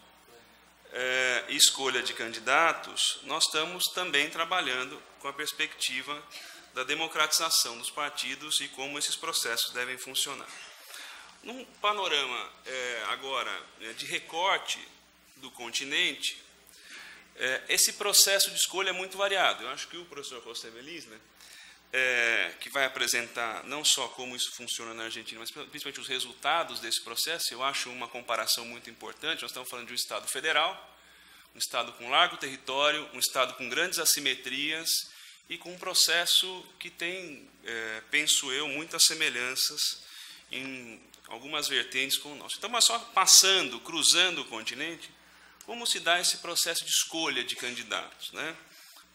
nós estamos também trabalhando com a perspectiva da democratização dos partidos e como esses processos devem funcionar. Num panorama agora de recorte do continente, esse processo de escolha é muito variado. Eu acho que o professor José Melisner, que vai apresentar não só como isso funciona na Argentina, mas principalmente os resultados desse processo, eu acho uma comparação muito importante. Nós estamos falando de um Estado federal, um Estado com largo território, um Estado com grandes assimetrias e com um processo que tem, penso eu, muitas semelhanças em algumas vertentes com o nosso. Então, mas só passando, cruzando o continente, como se dá esse processo de escolha de candidatos, né?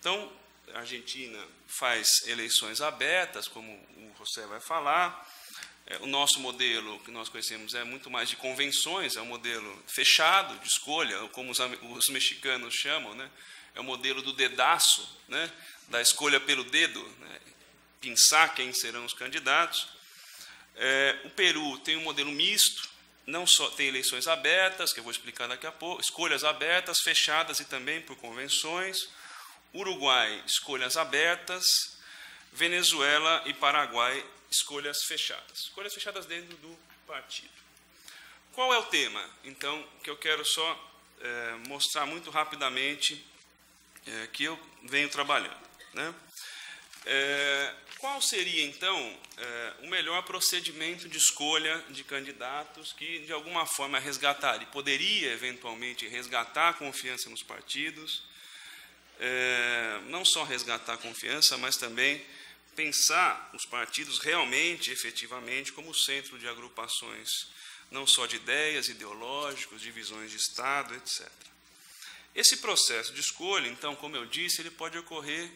Então, a Argentina faz eleições abertas, como o José vai falar. O nosso modelo, que nós conhecemos, é muito mais de convenções, é um modelo fechado, de escolha, como os mexicanos chamam, né? É o modelo do dedaço, né? Da escolha pelo dedo, né? Pensar quem serão os candidatos. O Peru tem um modelo misto, não só tem eleições abertas, que eu vou explicar daqui a pouco, escolhas abertas, fechadas e também por convenções. Uruguai, escolhas abertas. Venezuela e Paraguai, escolhas fechadas. Escolhas fechadas dentro do partido. Qual é o tema, então, que eu quero só mostrar muito rapidamente que eu venho trabalhando, né? Qual seria, então, o melhor procedimento de escolha de candidatos que, de alguma forma, resgataria, poderia, eventualmente, resgatar a confiança nos partidos, não só resgatar a confiança, mas também pensar os partidos realmente, efetivamente, como centro de agrupações, não só de ideias, ideológicos, de visões de Estado, etc. Esse processo de escolha, então, como eu disse, ele pode ocorrer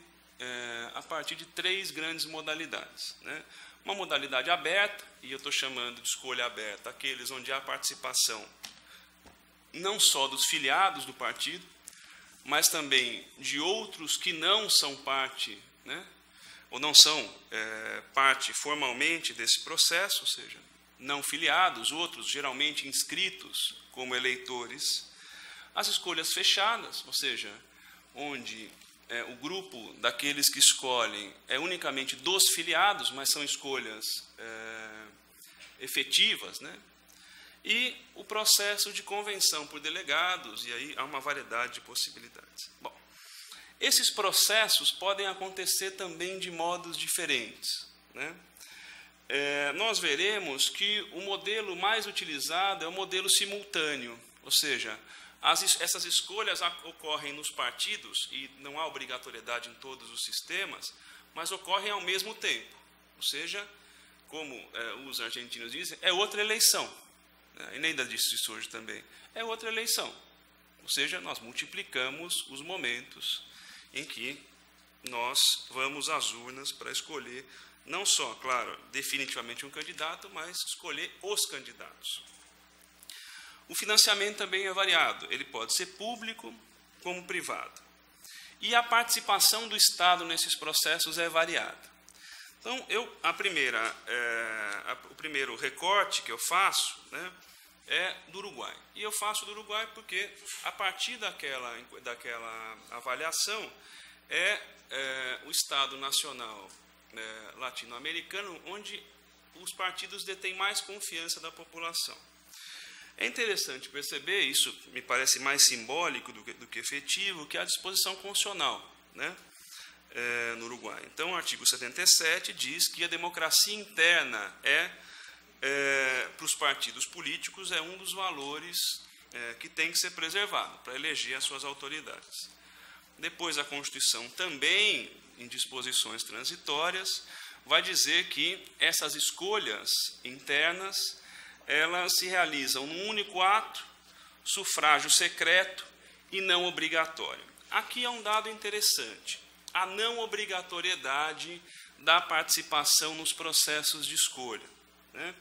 a partir de 3 grandes modalidades, né? Uma modalidade aberta, e eu estou chamando de escolha aberta aqueles onde há participação não só dos filiados do partido, mas também de outros que não são parte, né? Ou não são parte formalmente desse processo, ou seja, não filiados, outros geralmente inscritos como eleitores. As escolhas fechadas, ou seja, onde o grupo daqueles que escolhem é unicamente dos filiados, mas são escolhas efetivas, né? E o processo de convenção por delegados, e aí há uma variedade de possibilidades. Bom, esses processos podem acontecer também de modos diferentes, né? Nós veremos que o modelo mais utilizado é o modelo simultâneo, ou seja, essas escolhas ocorrem nos partidos, e não há obrigatoriedade em todos os sistemas, mas ocorrem ao mesmo tempo. Ou seja, como os argentinos dizem, é outra eleição. E Neida disse isso hoje também. É outra eleição. Ou seja, nós multiplicamos os momentos em que nós vamos às urnas para escolher, não só, claro, definitivamente um candidato, mas escolher os candidatos. O financiamento também é variado. Ele pode ser público como privado. E a participação do Estado nesses processos é variada. Então, o primeiro recorte que eu faço, né, é do Uruguai. E eu faço do Uruguai porque, a partir daquela avaliação, o Estado Nacional latino-americano onde os partidos detêm mais confiança da população. É interessante perceber, isso me parece mais simbólico do que efetivo, que é a disposição constitucional, né, no Uruguai. Então, o artigo 77 diz que a democracia interna para os partidos políticos é um dos valores que tem que ser preservado para eleger as suas autoridades. Depois, a Constituição também, em disposições transitórias, vai dizer que essas escolhas internas elas se realizam num único ato, sufrágio secreto e não obrigatório. Aqui é um dado interessante, a não obrigatoriedade da participação nos processos de escolha, né?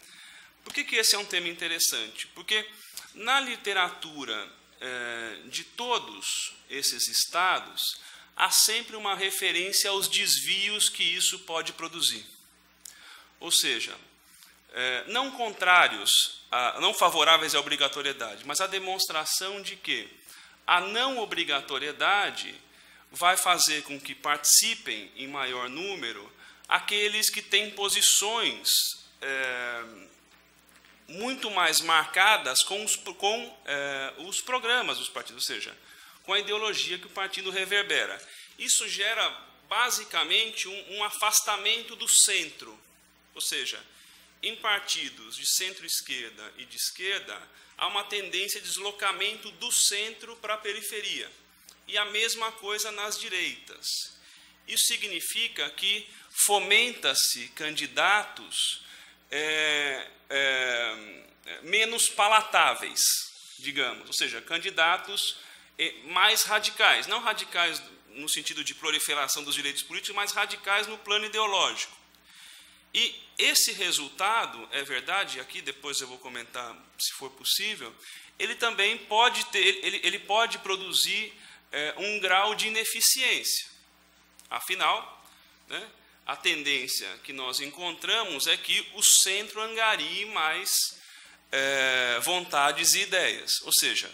Por que esse é um tema interessante? Porque na literatura de todos esses estados, há sempre uma referência aos desvios que isso pode produzir. Ou seja, não contrários, não favoráveis à obrigatoriedade, mas a demonstração de que a não obrigatoriedade vai fazer com que participem em maior número aqueles que têm posições muito mais marcadas com os programas dos partidos, ou seja, com a ideologia que o partido reverbera. Isso gera, basicamente, um afastamento do centro, ou seja, em partidos de centro-esquerda e de esquerda, há uma tendência de deslocamento do centro para a periferia. E a mesma coisa nas direitas. Isso significa que fomenta-se candidatos menos palatáveis, digamos, ou seja, candidatos mais radicais, não radicais no sentido de proliferação dos direitos políticos, mas radicais no plano ideológico. E esse resultado, é verdade, aqui depois eu vou comentar, se for possível, ele também pode ele pode produzir um grau de ineficiência. Afinal, né, a tendência que nós encontramos é que o centro angarie mais vontades e ideias. Ou seja,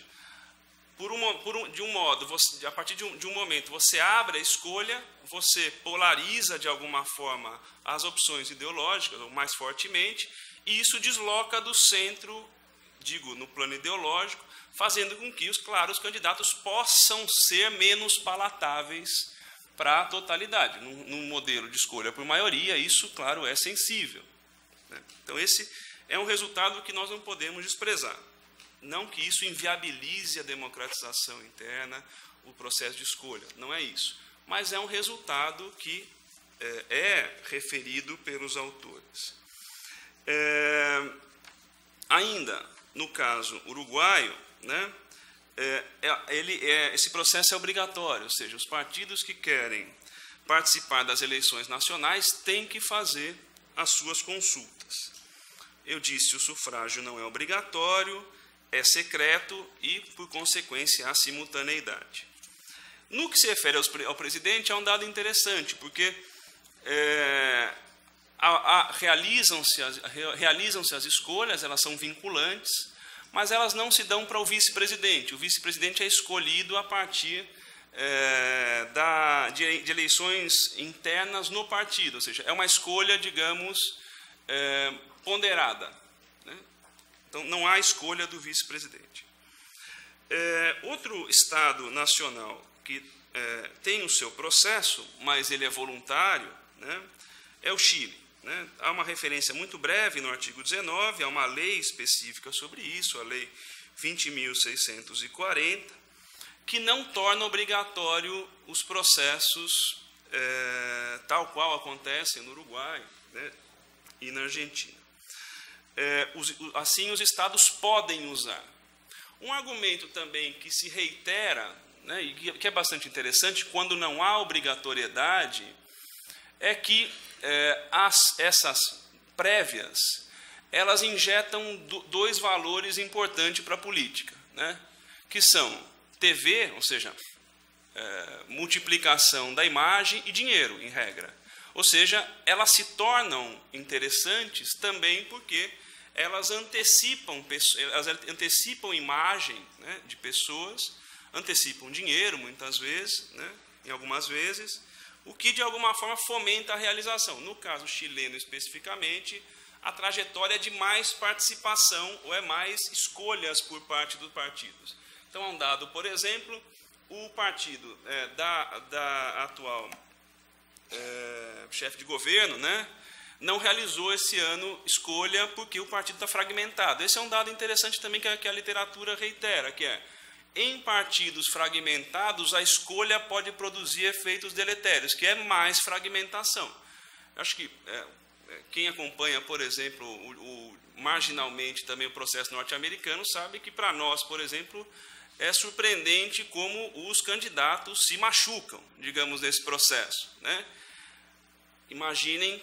a partir de um momento, você abre a escolha, você polariza de alguma forma as opções ideológicas, ou mais fortemente, e isso desloca do centro, digo, no plano ideológico, fazendo com que, os candidatos possam ser menos palatáveis para a totalidade. Num modelo de escolha por maioria, isso, claro, é sensível, né? Então, esse é um resultado que nós não podemos desprezar. Não que isso inviabilize a democratização interna, o processo de escolha, não é isso. Mas é um resultado que é referido pelos autores. Ainda, no caso uruguaio, né, esse processo é obrigatório, ou seja, os partidos que querem participar das eleições nacionais têm que fazer as suas consultas. Eu disse, o sufrágio não é obrigatório, é secreto e, por consequência, há simultaneidade. No que se refere ao presidente, é um dado interessante, porque realizam-se as escolhas, elas são vinculantes, mas elas não se dão para o vice-presidente. O vice-presidente é escolhido a partir de eleições internas no partido, ou seja, é uma escolha, digamos, ponderada, né? Então, não há escolha do vice-presidente. Outro Estado nacional que tem o seu processo, mas ele é voluntário, né, é o Chile. Né? Há uma referência muito breve no artigo 19, há uma lei específica sobre isso, a Lei 20.640, que não torna obrigatório os processos tal qual acontecem no Uruguai, né, e na Argentina. Assim, os estados podem usar. Um argumento também que se reitera, né, e que é bastante interessante, quando não há obrigatoriedade, é que essas prévias, elas injetam dois valores importantes para a política, né, que são TV, ou seja, multiplicação da imagem, e dinheiro, em regra. Ou seja, elas se tornam interessantes também porque elas antecipam imagem, né, de pessoas, antecipam dinheiro, muitas vezes, né, em algumas vezes, o que de alguma forma fomenta a realização. No caso chileno especificamente, a trajetória é de mais participação ou é mais escolhas por parte dos partidos. Então, há um dado, por exemplo, o partido da atual chefe de governo, né, não realizou esse ano escolha porque o partido está fragmentado. Esse é um dado interessante também que a literatura reitera, que é, em partidos fragmentados, a escolha pode produzir efeitos deletérios, que é mais fragmentação. Acho que quem acompanha, por exemplo, marginalmente também o processo norte-americano, sabe que para nós, por exemplo, é surpreendente como os candidatos se machucam, digamos, nesse processo, né? Imaginem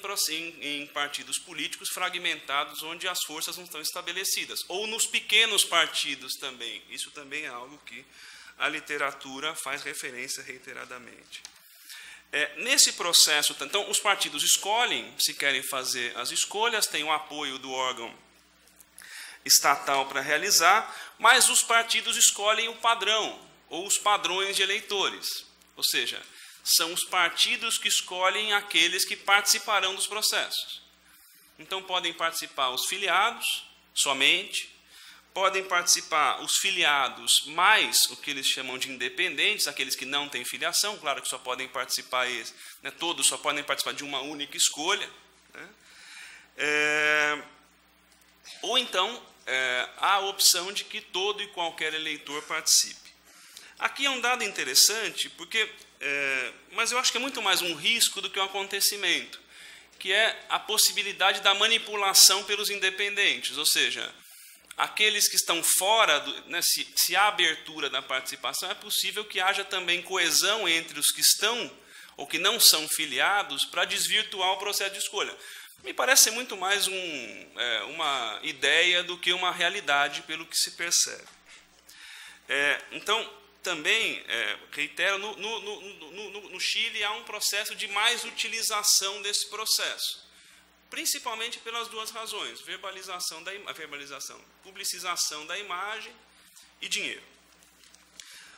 em partidos políticos fragmentados, onde as forças não estão estabelecidas. Ou nos pequenos partidos também. Isso também é algo que a literatura faz referência reiteradamente. Nesse processo, então, os partidos escolhem se querem fazer as escolhas, têm o apoio do órgão estatal para realizar, mas os partidos escolhem o padrão, ou os padrões de eleitores. Ou seja, são os partidos que escolhem aqueles que participarão dos processos. Então, podem participar os filiados, somente, podem participar os filiados mais o que eles chamam de independentes, aqueles que não têm filiação, claro que só podem participar, né, todos só podem participar de uma única escolha, né? Ou então, há a opção de que todo e qualquer eleitor participe. Aqui é um dado interessante, porque, mas eu acho que é muito mais um risco do que um acontecimento, que é a possibilidade da manipulação pelos independentes, ou seja, aqueles que estão fora, né, se há abertura da participação, é possível que haja também coesão entre os que estão ou que não são filiados para desvirtuar o processo de escolha. Me parece ser muito mais uma ideia do que uma realidade, pelo que se percebe. Então, também, reitero, no Chile há um processo de mais utilização desse processo, principalmente pelas duas razões, publicização da imagem e dinheiro.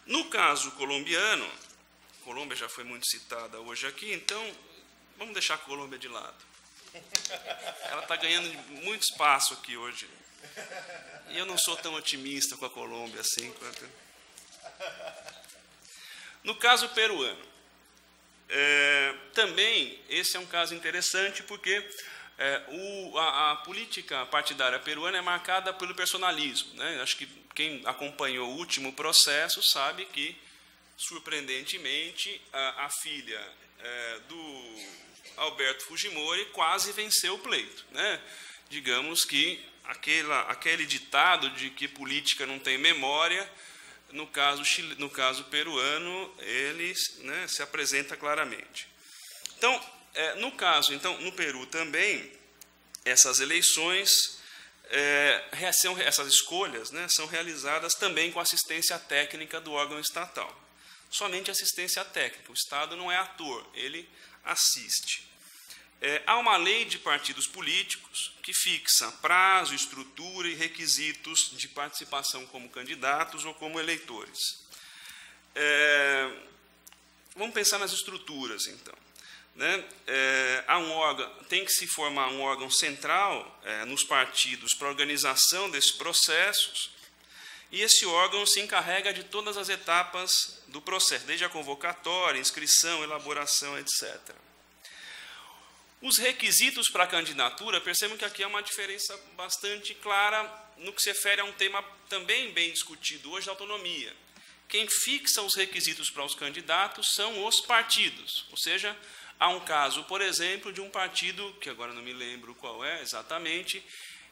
No caso colombiano, Colômbia já foi muito citada hoje aqui, então vamos deixar a Colômbia de lado. Ela está ganhando muito espaço aqui hoje. E eu não sou tão otimista com a Colômbia assim quanto... No caso peruano, também esse é um caso interessante porque a política partidária peruana é marcada pelo personalismo, né? Acho que quem acompanhou o último processo sabe que, surpreendentemente, a filha do Alberto Fujimori quase venceu o pleito, né? Digamos que aquele ditado de que política não tem memória, no caso peruano, ele, né, se apresenta claramente. Então, no Peru também, essas eleições, essas escolhas, né, são realizadas também com assistência técnica do órgão estatal. Somente assistência técnica, o Estado não é ator, ele assiste. Há uma lei de partidos políticos que fixa prazo, estrutura e requisitos de participação como candidatos ou como eleitores. Vamos pensar nas estruturas, então. Né? Tem que se formar um órgão central nos partidos para a organização desses processos, e esse órgão se encarrega de todas as etapas do processo, desde a convocatória, inscrição, elaboração, etc. Os requisitos para a candidatura, percebam que aqui é uma diferença bastante clara no que se refere a um tema também bem discutido hoje, a autonomia. Quem fixa os requisitos para os candidatos são os partidos, ou seja, há um caso, por exemplo, de um partido, que agora não me lembro qual é exatamente,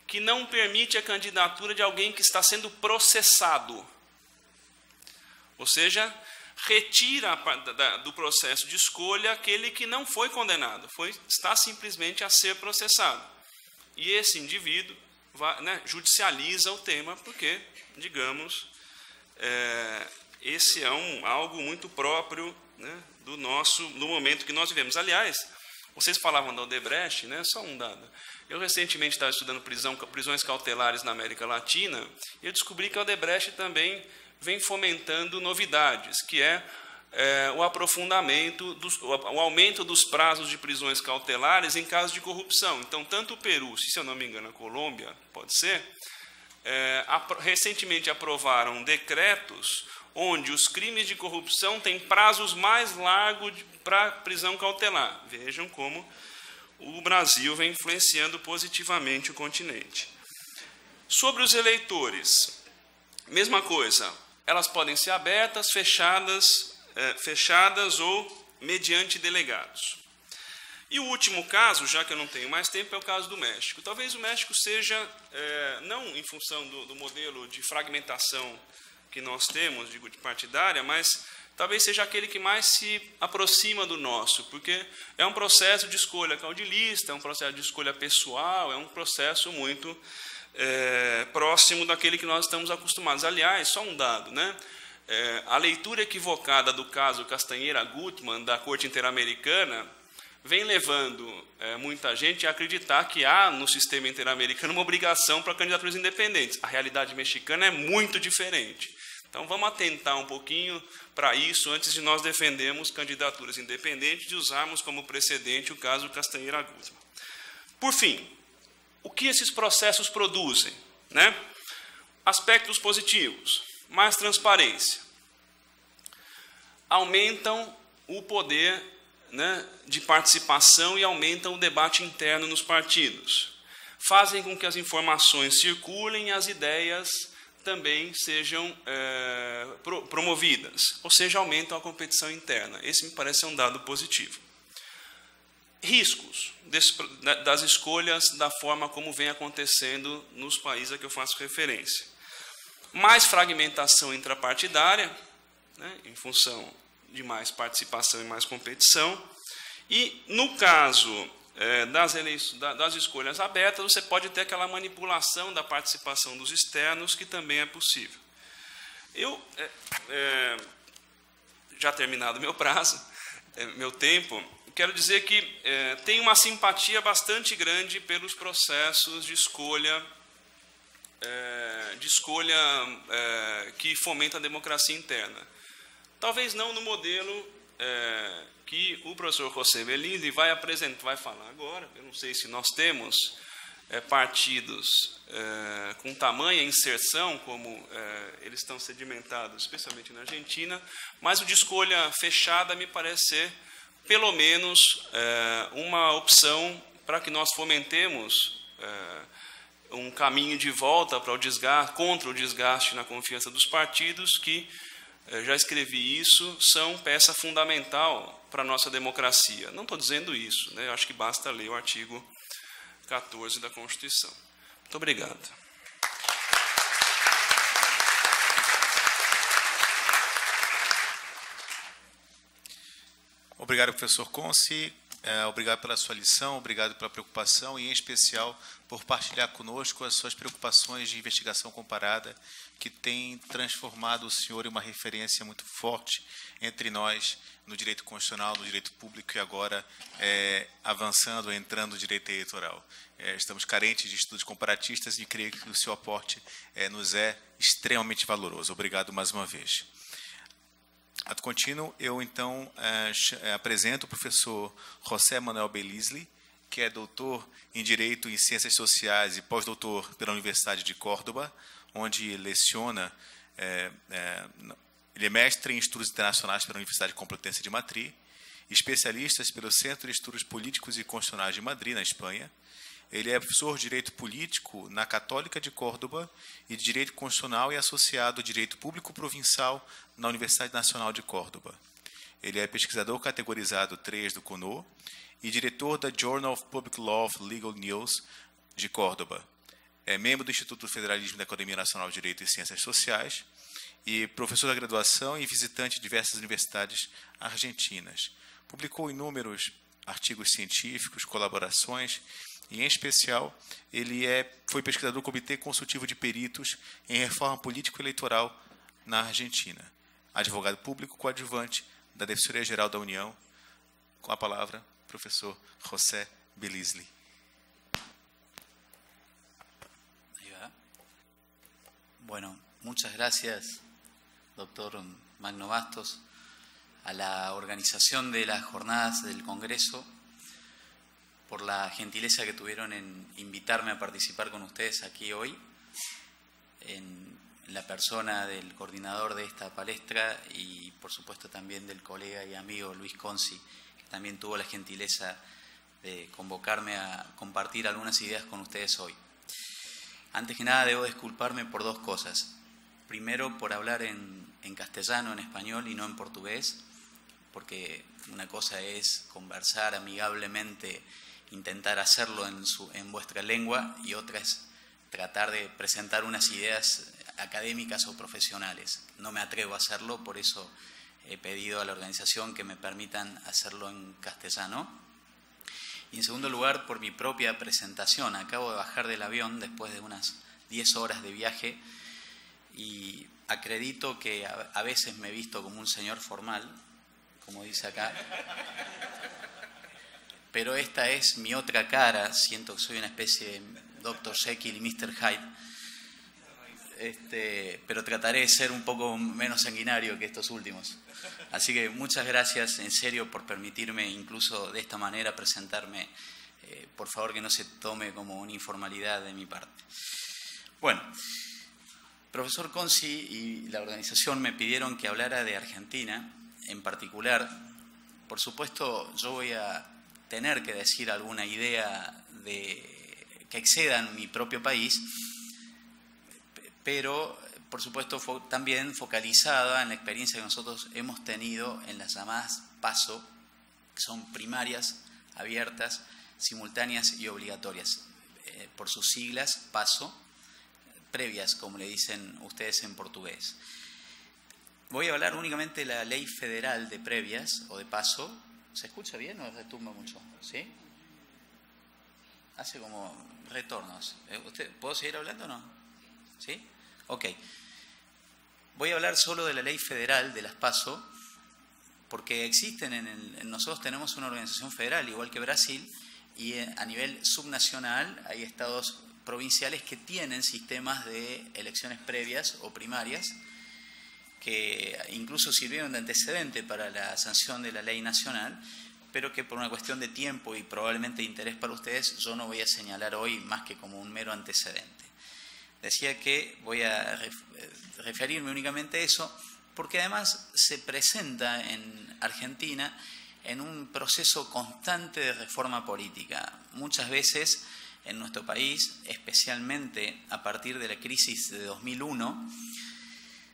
que não permite a candidatura de alguém que está sendo processado. Ou seja, retira do processo de escolha aquele que não foi condenado, está simplesmente a ser processado. E esse indivíduo judicializa o tema, porque, digamos, esse é algo muito próprio, né, do momento que nós vivemos. Aliás, vocês falavam da Odebrecht, né, só um dado. Eu recentemente estava estudando prisões cautelares na América Latina e eu descobri que a Odebrecht também vem fomentando novidades, que é o aprofundamento, o aumento dos prazos de prisões cautelares em caso de corrupção. Então, tanto o Peru, se eu não me engano, a Colômbia, pode ser, recentemente aprovaram decretos onde os crimes de corrupção têm prazos mais largos para prisão cautelar. Vejam como o Brasil vem influenciando positivamente o continente. Sobre os eleitores, mesma coisa. Elas podem ser abertas, fechadas ou mediante delegados. E o último caso, já que eu não tenho mais tempo, é o caso do México. Talvez o México seja, não em função do modelo de fragmentação que nós temos, digo, de partidária, mas talvez seja aquele que mais se aproxima do nosso, porque é um processo de escolha caudilista, é um processo de escolha pessoal, é um processo muito próximo daquele que nós estamos acostumados. Aliás, só um dado, né? A leitura equivocada do caso Castanheira-Gutmann, da Corte Interamericana, vem levando muita gente a acreditar que há no sistema interamericano uma obrigação para candidaturas independentes. A realidade mexicana é muito diferente. Então, vamos atentar um pouquinho para isso antes de nós defendermos candidaturas independentes e usarmos como precedente o caso Castanheira-Gutmann. Por fim, o que esses processos produzem, né? Aspectos positivos: mais transparência, aumentam o poder, né, de participação e aumentam o debate interno nos partidos, fazem com que as informações circulem e as ideias também sejam promovidas, ou seja, aumentam a competição interna. Esse me parece ser um dado positivo. Riscos das escolhas da forma como vem acontecendo nos países a que eu faço referência. Mais fragmentação intrapartidária, né, em função de mais participação e mais competição. E, no caso das escolhas abertas, você pode ter aquela manipulação da participação dos externos, que também é possível. Eu, já terminado meu prazo, meu tempo, quero dizer que tenho uma simpatia bastante grande pelos processos de escolha que fomenta a democracia interna. Talvez não no modelo que o professor José Bellini vai falar agora. Eu não sei se nós temos partidos com tamanha inserção, como eles estão sedimentados, especialmente na Argentina, mas o de escolha fechada me parece ser, pelo menos, uma opção para que nós fomentemos um caminho de volta para contra o desgaste na confiança dos partidos, que, já escrevi isso, são peça fundamental para a nossa democracia. Não estou dizendo isso, né? Eu acho que basta ler o artigo 14 da Constituição. Muito obrigado. Obrigado, professor Conce. Obrigado pela sua lição, obrigado pela preocupação e, em especial, por partilhar conosco as suas preocupações de investigação comparada, que tem transformado o senhor em uma referência muito forte entre nós no direito constitucional, no direito público e agora avançando, entrando no direito eleitoral. Estamos carentes de estudos comparatistas e creio que o seu aporte nos é extremamente valoroso. Obrigado mais uma vez. Ato contínuo, eu então apresento o professor José Manuel Bellisli, que é doutor em Direito em Ciências Sociais e pós-doutor pela Universidade de Córdoba, onde leciona, ele é mestre em Estudos Internacionais pela Universidade Complutense de Madrid, especialista pelo Centro de Estudos Políticos e Constitucionais de Madrid, na Espanha. Ele é professor de Direito Político na Católica de Córdoba e de Direito Constitucional e associado a Direito Público Provincial na Universidade Nacional de Córdoba. Ele é pesquisador categorizado 3 do CONO e diretor da Journal of Public Law Legal News de Córdoba. É membro do Instituto do Federalismo da Academia Nacional de Direito e Ciências Sociais e professor da graduação e visitante de diversas universidades argentinas. Publicou inúmeros artigos científicos, colaborações, e, em especial, ele foi pesquisador do Comitê Consultivo de Peritos em Reforma Político-Eleitoral na Argentina. Advogado público coadjuvante da Defensoria-Geral da União. Com a palavra, professor José Belisli. Bueno, muchas gracias, doctor Magno Bastos, a la organización de las jornadas del Congreso, por la gentileza que tuvieron en invitarme a participar con ustedes aquí hoy, en la persona del coordinador de esta palestra y, por supuesto, también del colega y amigo Luis Consi, que también tuvo la gentileza de convocarme a compartir algunas ideas con ustedes hoy. Antes que nada, debo disculparme por dos cosas. Primero, por hablar en castellano, en español y no en portugués, porque una cosa es conversar amigablemente, intentar hacerlo en vuestra lengua, y otra es tratar de presentar unas ideas académicas o profesionales. No me atrevo a hacerlo, por eso he pedido a la organización que me permitan hacerlo en castellano. Y en segundo lugar, por mi propia presentación. Acabo de bajar del avión después de unas 10 horas de viaje y acredito que a veces me he visto como un señor formal, como dice acá. Pero esta es mi otra cara, siento que soy una especie de Dr. Jekyll y Mr. Hyde. Pero trataré de ser un poco menos sanguinario que estos últimos. Así que muchas gracias, en serio, por permitirme incluso de esta manera presentarme. Por favor, que no se tome como una informalidad de mi parte. Bueno, profesor Consi y la organización me pidieron que hablara de Argentina en particular. Por supuesto, yo voy a tener que decir alguna idea que excedan mi propio país, pero por supuesto también focalizada en la experiencia que nosotros hemos tenido en las llamadas PASO, que son primarias, abiertas, simultáneas y obligatorias. Por sus siglas, PASO, previas, como le dicen ustedes en portugués. Voy a hablar únicamente de la ley federal de previas o de PASO. ¿Se escucha bien o retumba mucho? ¿Sí? Hace como retornos. ¿Puedo seguir hablando o no? ¿Sí? Ok. Voy a hablar solo de la ley federal de las PASO, porque existen nosotros tenemos una organización federal, igual que Brasil, y a nivel subnacional hay estados provinciales que tienen sistemas de elecciones previas o primarias, que incluso sirvieron de antecedente para la sanción de la ley nacional, pero que por una cuestión de tiempo y probablemente de interés para ustedes, yo no voy a señalar hoy más que como un mero antecedente. Decía que voy a referirme únicamente a eso, porque además se presenta en Argentina en un proceso constante de reforma política. Muchas veces en nuestro país, especialmente a partir de la crisis de 2001,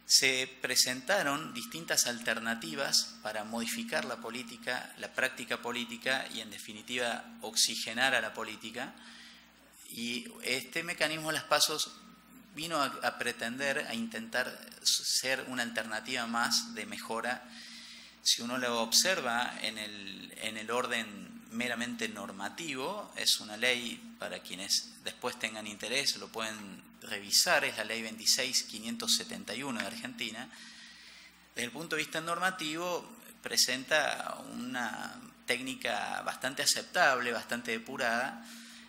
se presentaron distintas alternativas para modificar la política, la práctica política y, en definitiva, oxigenar a la política. Y este mecanismo de las PASOs vino a pretender, a intentar ser una alternativa más de mejora. Si uno lo observa en el orden meramente normativo, es una ley, para quienes después tengan interés lo pueden revisar, es la ley 26.571 de Argentina. Desde el punto de vista normativo presenta una técnica bastante aceptable, bastante depurada.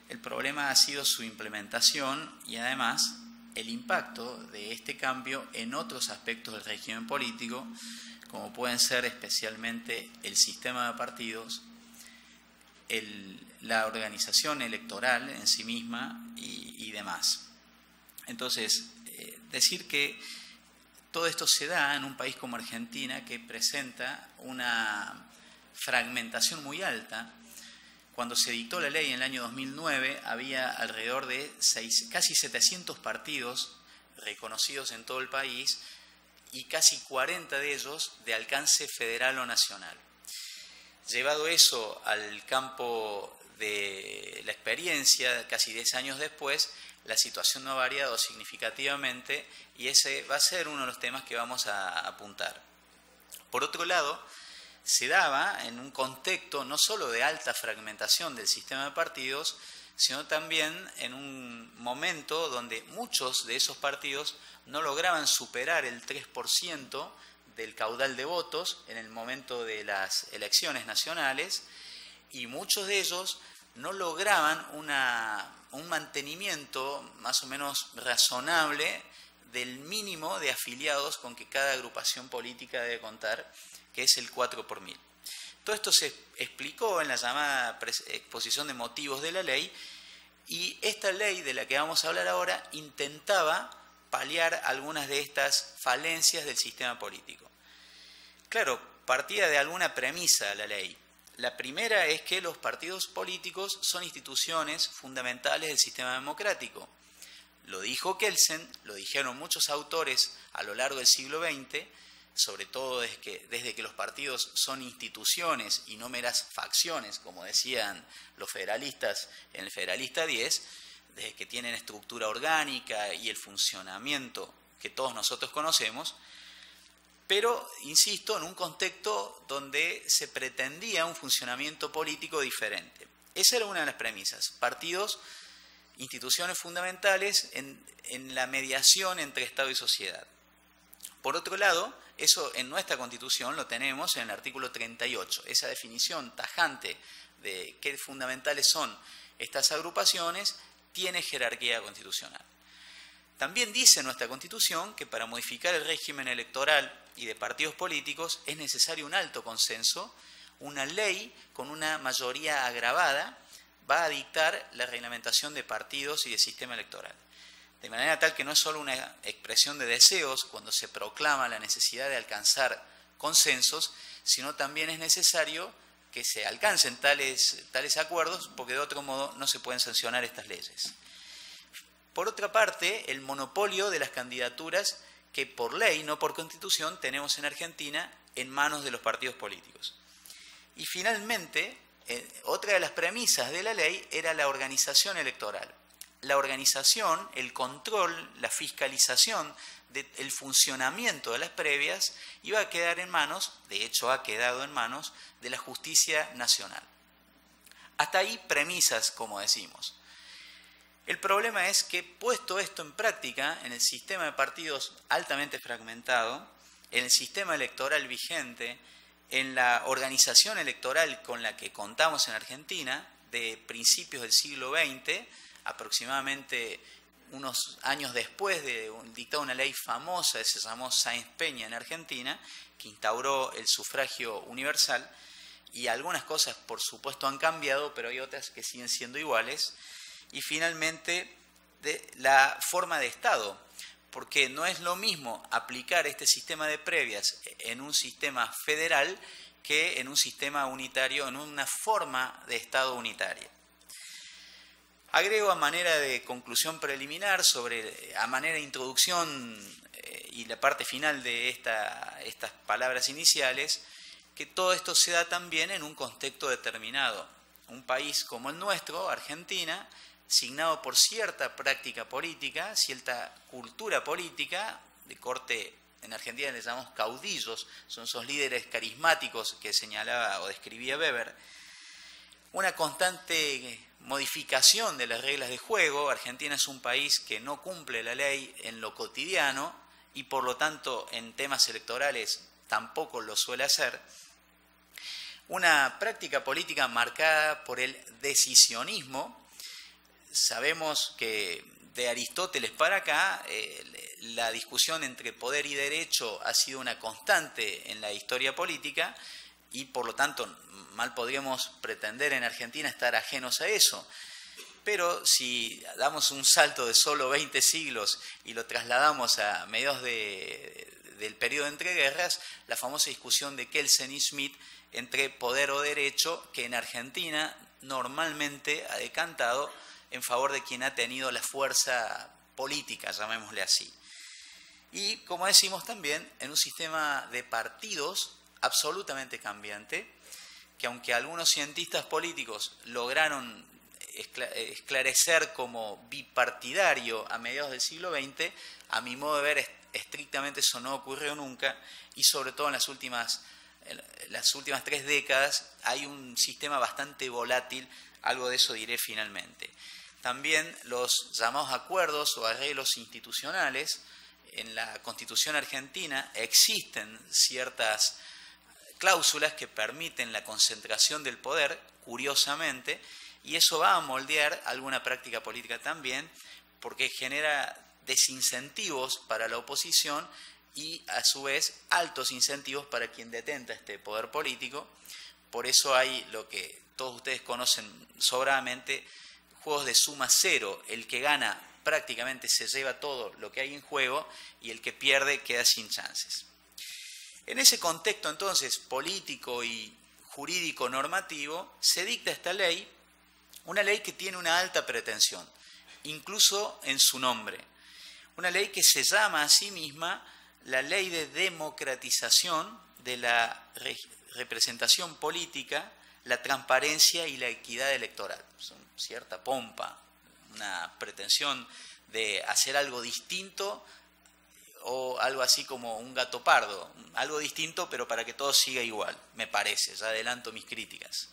El problema ha sido su implementación y además el impacto de este cambio en otros aspectos del régimen político, como pueden ser especialmente el sistema de partidos, la organización electoral en sí misma y demás. Entonces, decir que todo esto se da en un país como Argentina, que presenta una fragmentación muy alta. Cuando se dictó la ley en el año 2009, había alrededor de casi 700 partidos reconocidos en todo el país y casi 40 de ellos de alcance federal o nacional. Llevado eso al campo de la experiencia, casi 10 años después, la situación no ha variado significativamente y ese va a ser uno de los temas que vamos a apuntar. Por otro lado, se daba en un contexto no solo de alta fragmentación del sistema de partidos, sino también en un momento donde muchos de esos partidos no lograban superar el 3% del caudal de votos en el momento de las elecciones nacionales y muchos de ellos no lograban un mantenimiento más o menos razonable del mínimo de afiliados con que cada agrupación política debe contar, que es el 4 por 1000. Todo esto se explicó en la llamada exposición de motivos de la ley y esta ley de la que vamos a hablar ahora intentaba paliar algunas de estas falencias del sistema político. Claro, partía de alguna premisa la ley. La primera es que los partidos políticos son instituciones fundamentales del sistema democrático. Lo dijo Kelsen, lo dijeron muchos autores a lo largo del siglo XX, sobre todo desde que los partidos son instituciones y no meras facciones, como decían los federalistas en el Federalista 10, desde que tienen estructura orgánica y el funcionamiento que todos nosotros conocemos, pero, insisto, en un contexto donde se pretendía un funcionamiento político diferente. Esa era una de las premisas. Partidos, instituciones fundamentales en la mediación entre Estado y sociedad. Por otro lado, eso en nuestra Constitución lo tenemos en el artículo 38, esa definición tajante de qué fundamentales son estas agrupaciones tiene jerarquía constitucional. También dice nuestra Constitución que para modificar el régimen electoral y de partidos políticos es necesario un alto consenso, una ley con una mayoría agravada va a dictar la reglamentación de partidos y de sistema electoral. De manera tal que no es solo una expresión de deseos cuando se proclama la necesidad de alcanzar consensos, sino también es necesario que se alcancen tales acuerdos, porque de otro modo no se pueden sancionar estas leyes. Por otra parte, el monopolio de las candidaturas que por ley, no por Constitución, tenemos en Argentina en manos de los partidos políticos. Y finalmente, otra de las premisas de la ley era la organización electoral. La organización, el control, la fiscalización del funcionamiento de las previas iba a quedar en manos, de hecho ha quedado en manos, de la justicia nacional. Hasta ahí premisas, como decimos. El problema es que, puesto esto en práctica, en el sistema de partidos altamente fragmentado, en el sistema electoral vigente, en la organización electoral con la que contamos en Argentina, de principios del siglo XX, aproximadamente unos años después de dictar una ley famosa que se llamó Sáenz-Peña en Argentina, que instauró el sufragio universal, y algunas cosas por supuesto han cambiado, pero hay otras que siguen siendo iguales. Y finalmente, de la forma de Estado, porque no es lo mismo aplicar este sistema de previas en un sistema federal que en un sistema unitario, en una forma de Estado unitaria. Agrego a manera de conclusión preliminar, a manera de introducción y la parte final de estas palabras iniciales, que todo esto se da también en un contexto determinado. Un país como el nuestro, Argentina, signado por cierta práctica política, cierta cultura política, de corte, en Argentina les llamamos caudillos, son esos líderes carismáticos que señalaba o describía Weber, una constante modificación de las reglas de juego. Argentina es un país que no cumple la ley en lo cotidiano y por lo tanto en temas electorales tampoco lo suele hacer. Una práctica política marcada por el decisionismo. Sabemos que de Aristóteles para acá la discusión entre poder y derecho ha sido una constante en la historia política y por lo tanto mal podríamos pretender en Argentina estar ajenos a eso. Pero si damos un salto de solo 20 siglos y lo trasladamos a mediados del periodo de entreguerras, la famosa discusión de Kelsen y Schmitt entre poder o derecho, que en Argentina normalmente ha decantado en favor de quien ha tenido la fuerza política, llamémosle así. Y, como decimos también, en un sistema de partidos absolutamente cambiante, que aunque algunos cientistas políticos lograron esclarecer como bipartidario a mediados del siglo XX, a mi modo de ver estrictamente eso no ocurrió nunca, y sobre todo en las últimas 3 décadas hay un sistema bastante volátil, algo de eso diré finalmente. También los llamados acuerdos o arreglos institucionales. En la Constitución argentina existen ciertas cláusulas que permiten la concentración del poder, curiosamente, y eso va a moldear alguna práctica política también, porque genera desincentivos para la oposición y, a su vez, altos incentivos para quien detenta este poder político. Por eso hay lo que todos ustedes conocen sobradamente, juegos de suma cero. El que gana prácticamente se lleva todo lo que hay en juego y el que pierde queda sin chances. En ese contexto, entonces, político y jurídico normativo, se dicta esta ley, una ley que tiene una alta pretensión, incluso en su nombre. Una ley que se llama a sí misma la Ley de Democratización de la Representación Política, la Transparencia y la Equidad Electoral. Son cierta pompa, una pretensión de hacer algo distinto o algo así como un gato pardo, algo distinto pero para que todo siga igual, me parece, ya adelanto mis críticas.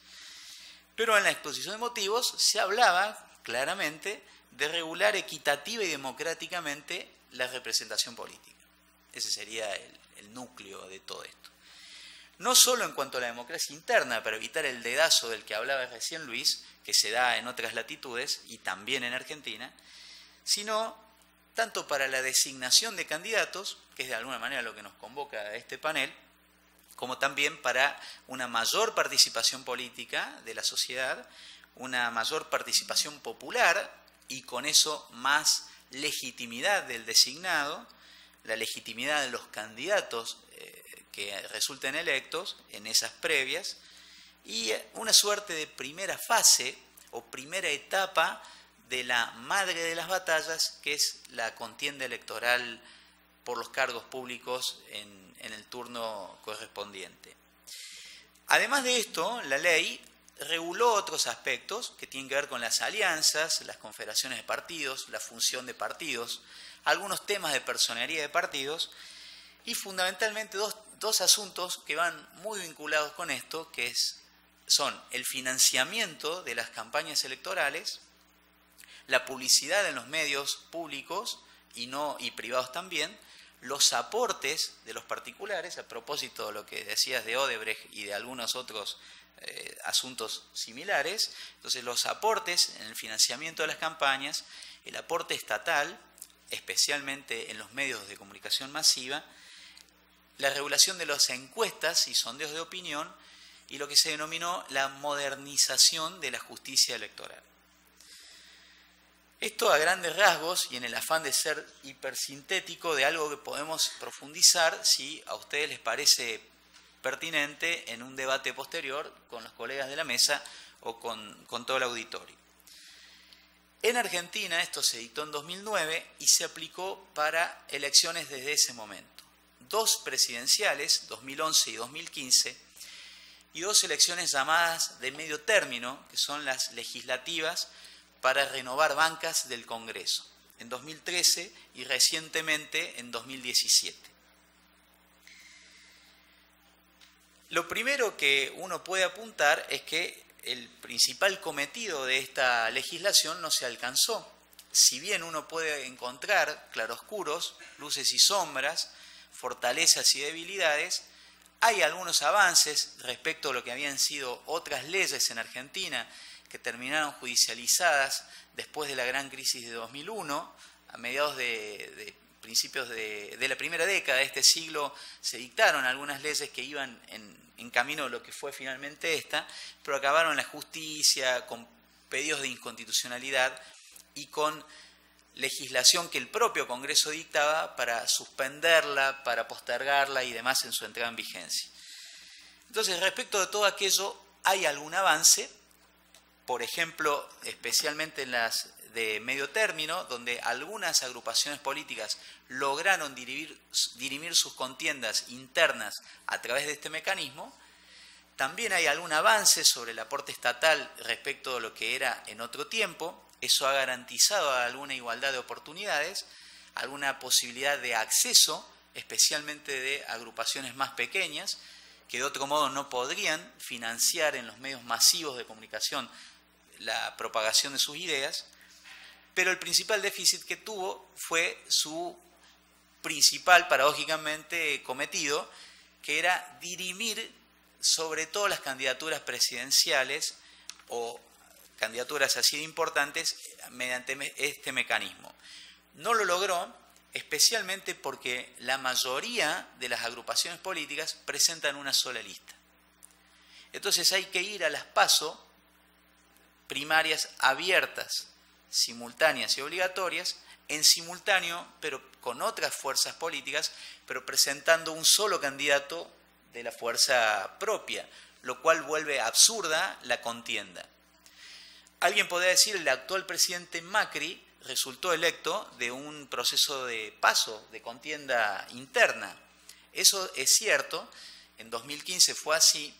Pero en la exposición de motivos se hablaba claramente de regular equitativa y democráticamente la representación política. Ese sería el núcleo de todo esto. No solo en cuanto a la democracia interna, para evitar el dedazo del que hablaba recién Luis, que se da en otras latitudes y también en Argentina, sino tanto para la designación de candidatos, que es de alguna manera lo que nos convoca a este panel, como también para una mayor participación política de la sociedad, una mayor participación popular y con eso más legitimidad del designado, la legitimidad de los candidatos que resulten electos en esas previas, y una suerte de primera fase o primera etapa de la madre de las batallas, que es la contienda electoral por los cargos públicos en el turno correspondiente. Además de esto, la ley reguló otros aspectos que tienen que ver con las alianzas, las confederaciones de partidos, la función de partidos, algunos temas de personería de partidos y fundamentalmente dos asuntos que van muy vinculados con esto, que son el financiamiento de las campañas electorales, la publicidad en los medios públicos y privados también, los aportes de los particulares, a propósito de lo que decías de Odebrecht y de algunos otros asuntos similares. Entonces, los aportes en el financiamiento de las campañas, el aporte estatal, especialmente en los medios de comunicación masiva, la regulación de las encuestas y sondeos de opinión y lo que se denominó la modernización de la justicia electoral. Esto a grandes rasgos y en el afán de ser hipersintético de algo que podemos profundizar si a ustedes les parece pertinente en un debate posterior con los colegas de la mesa o con todo el auditorio. En Argentina esto se dictó en 2009 y se aplicó para elecciones desde ese momento. 2 presidenciales, 2011 y 2015, y 2 elecciones llamadas de medio término, que son las legislativas, para renovar bancas del Congreso, en 2013 y recientemente en 2017. Lo primero que uno puede apuntar es que el principal cometido de esta legislación no se alcanzó. Si bien uno puede encontrar claroscuros, luces y sombras, fortalezas y debilidades, hay algunos avances respecto a lo que habían sido otras leyes en Argentina que terminaron judicializadas después de la gran crisis de 2001, a mediados de principios de la primera década de este siglo se dictaron algunas leyes que iban en camino de lo que fue finalmente esta, pero acabaron en la justicia, con pedidos de inconstitucionalidad y con legislación que el propio Congreso dictaba para suspenderla, para postergarla y demás en su entrada en vigencia. Entonces, respecto de todo aquello, hay algún avance, por ejemplo, especialmente en las de medio término, donde algunas agrupaciones políticas lograron dirimir sus contiendas internas a través de este mecanismo. También hay algún avance sobre el aporte estatal respecto de lo que era en otro tiempo. Eso ha garantizado alguna igualdad de oportunidades, alguna posibilidad de acceso, especialmente de agrupaciones más pequeñas, que de otro modo no podrían financiar en los medios masivos de comunicación la propagación de sus ideas. Pero el principal déficit que tuvo fue su principal, paradójicamente, cometido, que era dirimir sobre todo las candidaturas presidenciales o candidaturas así de importantes mediante este mecanismo. No lo logró, especialmente porque la mayoría de las agrupaciones políticas presentan una sola lista. Entonces hay que ir a las PASO primarias abiertas, simultáneas y obligatorias, en simultáneo, pero con otras fuerzas políticas, pero presentando un solo candidato de la fuerza propia, lo cual vuelve absurda la contienda. Alguien podría decir, el actual presidente Macri resultó electo de un proceso de PASO, de contienda interna. Eso es cierto, en 2015 fue así,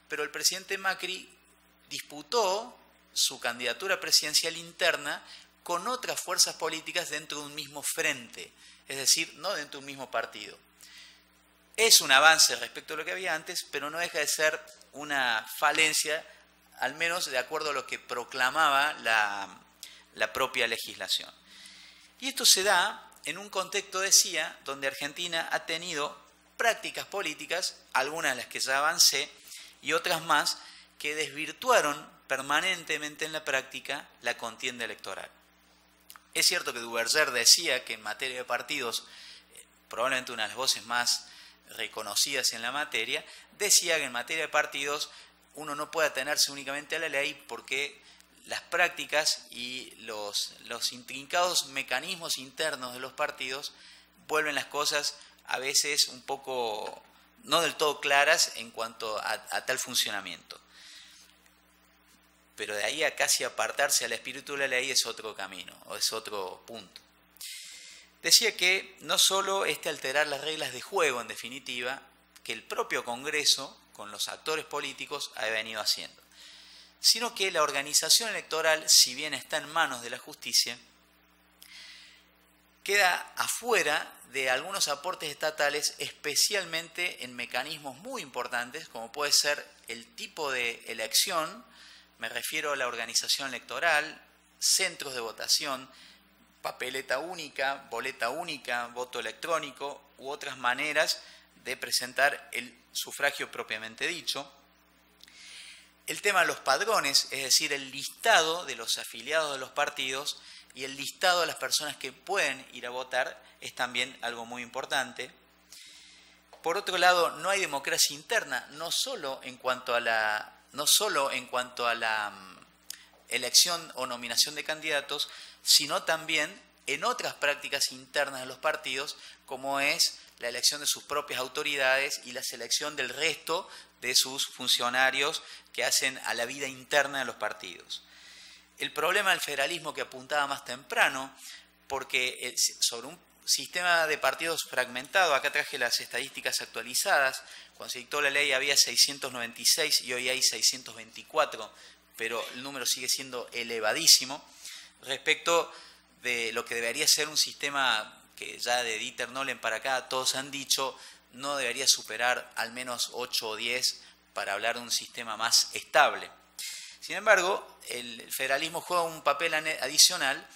pero el presidente Macri disputó su candidatura presidencial interna con otras fuerzas políticas dentro de un mismo frente, es decir, no dentro de un mismo partido. Es un avance respecto a lo que había antes, pero no deja de ser una falencia, al menos de acuerdo a lo que proclamaba la propia legislación. Y esto se da en un contexto, decía, donde Argentina ha tenido prácticas políticas, algunas de las que ya avancé, y otras más, que desvirtuaron permanentemente en la práctica la contienda electoral. Es cierto que Duverger decía que en materia de partidos, probablemente una de las voces más reconocidas en la materia, decía que en materia de partidos uno no puede atenerse únicamente a la ley porque las prácticas y los intrincados mecanismos internos de los partidos vuelven las cosas a veces un poco no del todo claras en cuanto a tal funcionamiento. Pero de ahí a casi apartarse al espíritu de la ley es otro camino, o es otro punto. Decía que no solo alterar las reglas de juego, en definitiva, que el propio Congreso, con los actores políticos, ha venido haciendo, sino que la organización electoral, si bien está en manos de la justicia, queda afuera de algunos aportes estatales, especialmente en mecanismos muy importantes, como puede ser el tipo de elección. Me refiero a la organización electoral, centros de votación, papeleta única, boleta única, voto electrónico u otras maneras de presentar el sufragio propiamente dicho. El tema de los padrones, es decir, el listado de los afiliados de los partidos y el listado de las personas que pueden ir a votar es también algo muy importante. Por otro lado, no hay democracia interna, no solo en cuanto a la elección o nominación de candidatos, sino también en otras prácticas internas de los partidos, como es la elección de sus propias autoridades y la selección del resto de sus funcionarios que hacen a la vida interna de los partidos. El problema del federalismo que apuntaba más temprano, porque sobre un sistema de partidos fragmentado, acá traje las estadísticas actualizadas, cuando se dictó la ley había 696 y hoy hay 624, pero el número sigue siendo elevadísimo respecto de lo que debería ser un sistema que ya de Dieter Nolen para acá todos han dicho no debería superar al menos 8 o 10 para hablar de un sistema más estable. Sin embargo, el federalismo juega un papel adicional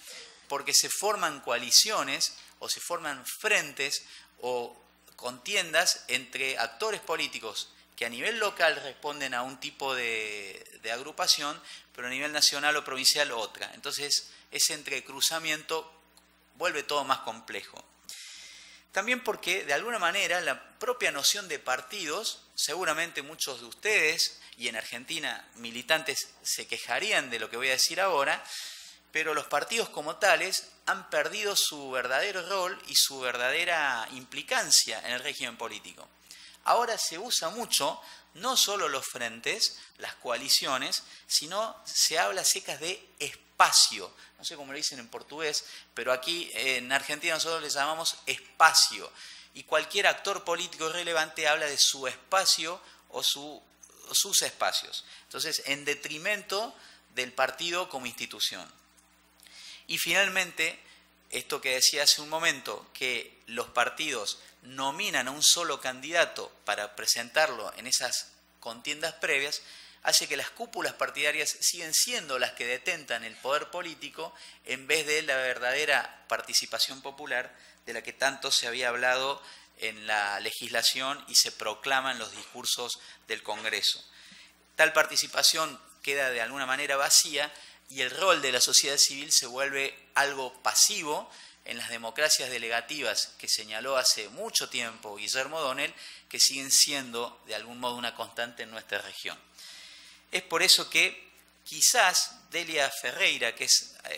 porque se forman coaliciones o se forman frentes o contiendas entre actores políticos que a nivel local responden a un tipo de agrupación, pero a nivel nacional o provincial otra. Entonces, ese entrecruzamiento vuelve todo más complejo. También porque, de alguna manera, la propia noción de partidos, seguramente muchos de ustedes, y en Argentina militantes se quejarían de lo que voy a decir ahora, pero los partidos como tales han perdido su verdadero rol y su verdadera implicancia en el régimen político. Ahora se usa mucho, no solo los frentes, las coaliciones, sino se habla secas de espacio. No sé cómo lo dicen en portugués, pero aquí en Argentina nosotros le llamamos espacio. Y cualquier actor político relevante habla de su espacio o sus espacios. Entonces, en detrimento del partido como institución. Y finalmente, esto que decía hace un momento, que los partidos nominan a un solo candidato para presentarlo en esas contiendas previas, hace que las cúpulas partidarias siguen siendo las que detentan el poder político en vez de la verdadera participación popular de la que tanto se había hablado en la legislación y se proclama en los discursos del Congreso. Tal participación queda de alguna manera vacía y el rol de la sociedad civil se vuelve algo pasivo en las democracias delegativas que señaló hace mucho tiempo Guillermo O'Donnell, que siguen siendo de algún modo una constante en nuestra región. Es por eso que quizás Delia Ferreira, que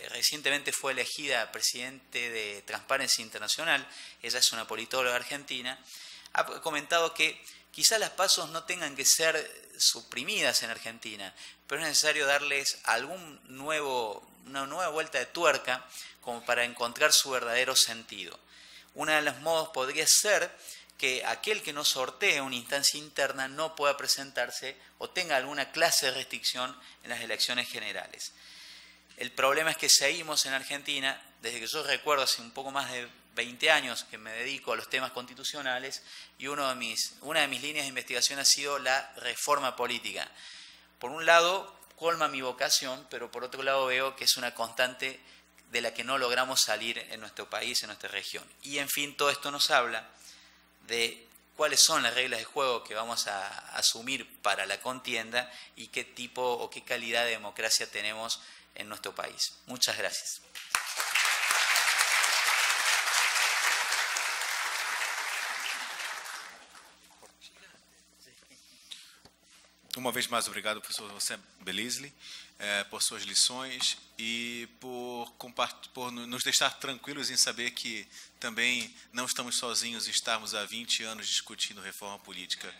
recientemente fue elegida presidente de Transparency International, ella es una politóloga argentina, ha comentado que quizás las PASO no tengan que ser suprimidas en Argentina, pero es necesario darles una nueva vuelta de tuerca como para encontrar su verdadero sentido. Uno de los modos podría ser que aquel que no sortee una instancia interna no pueda presentarse o tenga alguna clase de restricción en las elecciones generales. El problema es que seguimos en Argentina, desde que yo recuerdo hace un poco más de 20 años que me dedico a los temas constitucionales, y una de mis líneas de investigación ha sido la reforma política. Por un lado, colma mi vocación, pero por otro lado veo que es una constante de la que no logramos salir en nuestro país, en nuestra región. Y en fin, todo esto nos habla de cuáles son las reglas de juego que vamos a asumir para la contienda y qué tipo o qué calidad de democracia tenemos en nuestro país. Muchas gracias. Uma vez mais, obrigado, professor José Belisli, por suas lições e por nos deixar tranquilos em saber que também não estamos sozinhos e estarmos há 20 anos discutindo reforma política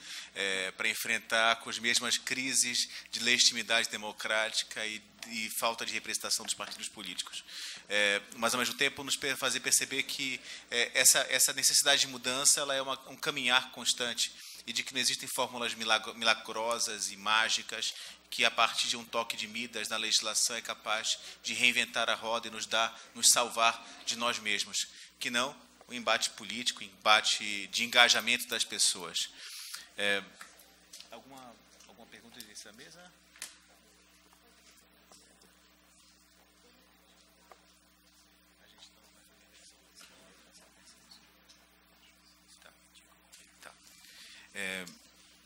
para enfrentar com as mesmas crises de legitimidade democrática e falta de representação dos partidos políticos. Mas, ao mesmo tempo, nos fazer perceber que essa necessidade de mudança ela é um caminhar constante, e de que não existem fórmulas milagrosas e mágicas que, a partir de um toque de Midas na legislação, é capaz de reinventar a roda e nos salvar de nós mesmos, que não o embate político, o embate de engajamento das pessoas. Alguma pergunta dessa mesa?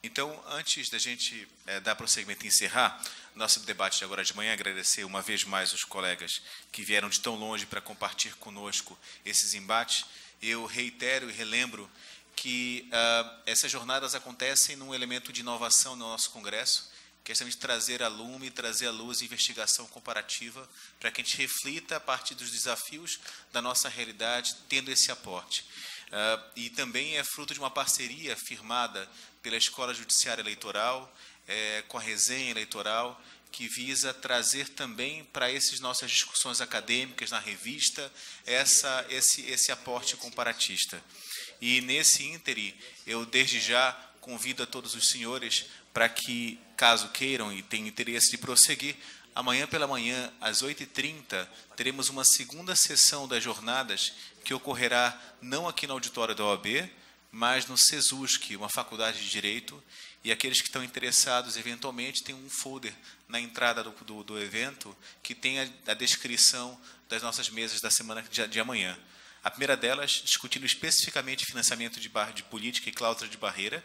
Então, antes da gente dar prosseguimento e encerrar nosso debate de agora de manhã, agradecer uma vez mais os colegas que vieram de tão longe para compartilhar conosco esses embates, eu reitero e relembro que essas jornadas acontecem num elemento de inovação no nosso Congresso, que é justamente trazer a lume, trazer à luz investigação comparativa para que a gente reflita a partir dos desafios da nossa realidade, tendo esse aporte. E também é fruto de uma parceria firmada pela Escola Judiciária Eleitoral, com a Resenha Eleitoral, que visa trazer também para essas nossas discussões acadêmicas na revista esse aporte comparatista. E nesse ínterim, eu desde já convido a todos os senhores para que, caso queiram e tenham interesse de prosseguir, amanhã pela manhã, às 8h30, teremos uma segunda sessão das jornadas que ocorrerá não aqui no auditório da OAB, mas no CESUSC, uma faculdade de Direito, e aqueles que estão interessados, eventualmente, tem um folder na entrada do evento que tem a descrição das nossas mesas da semana de amanhã. A primeira delas, discutindo especificamente financiamento de política e cláusula de barreira,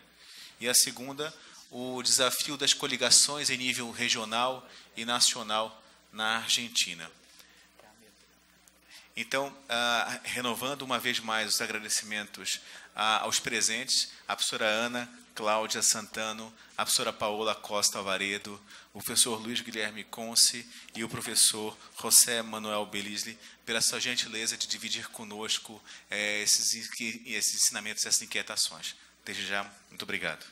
e a segunda, o desafio das coligações em nível regional e nacional na Argentina. Então, renovando uma vez mais os agradecimentos aos presentes, a professora Ana Cláudia Santano, a professora Paola Costa Alvaredo, o professor Luiz Guilherme Conce e o professor José Manuel Belisli, pela sua gentileza de dividir conosco esses ensinamentos, essas inquietações. Desde já, muito obrigado.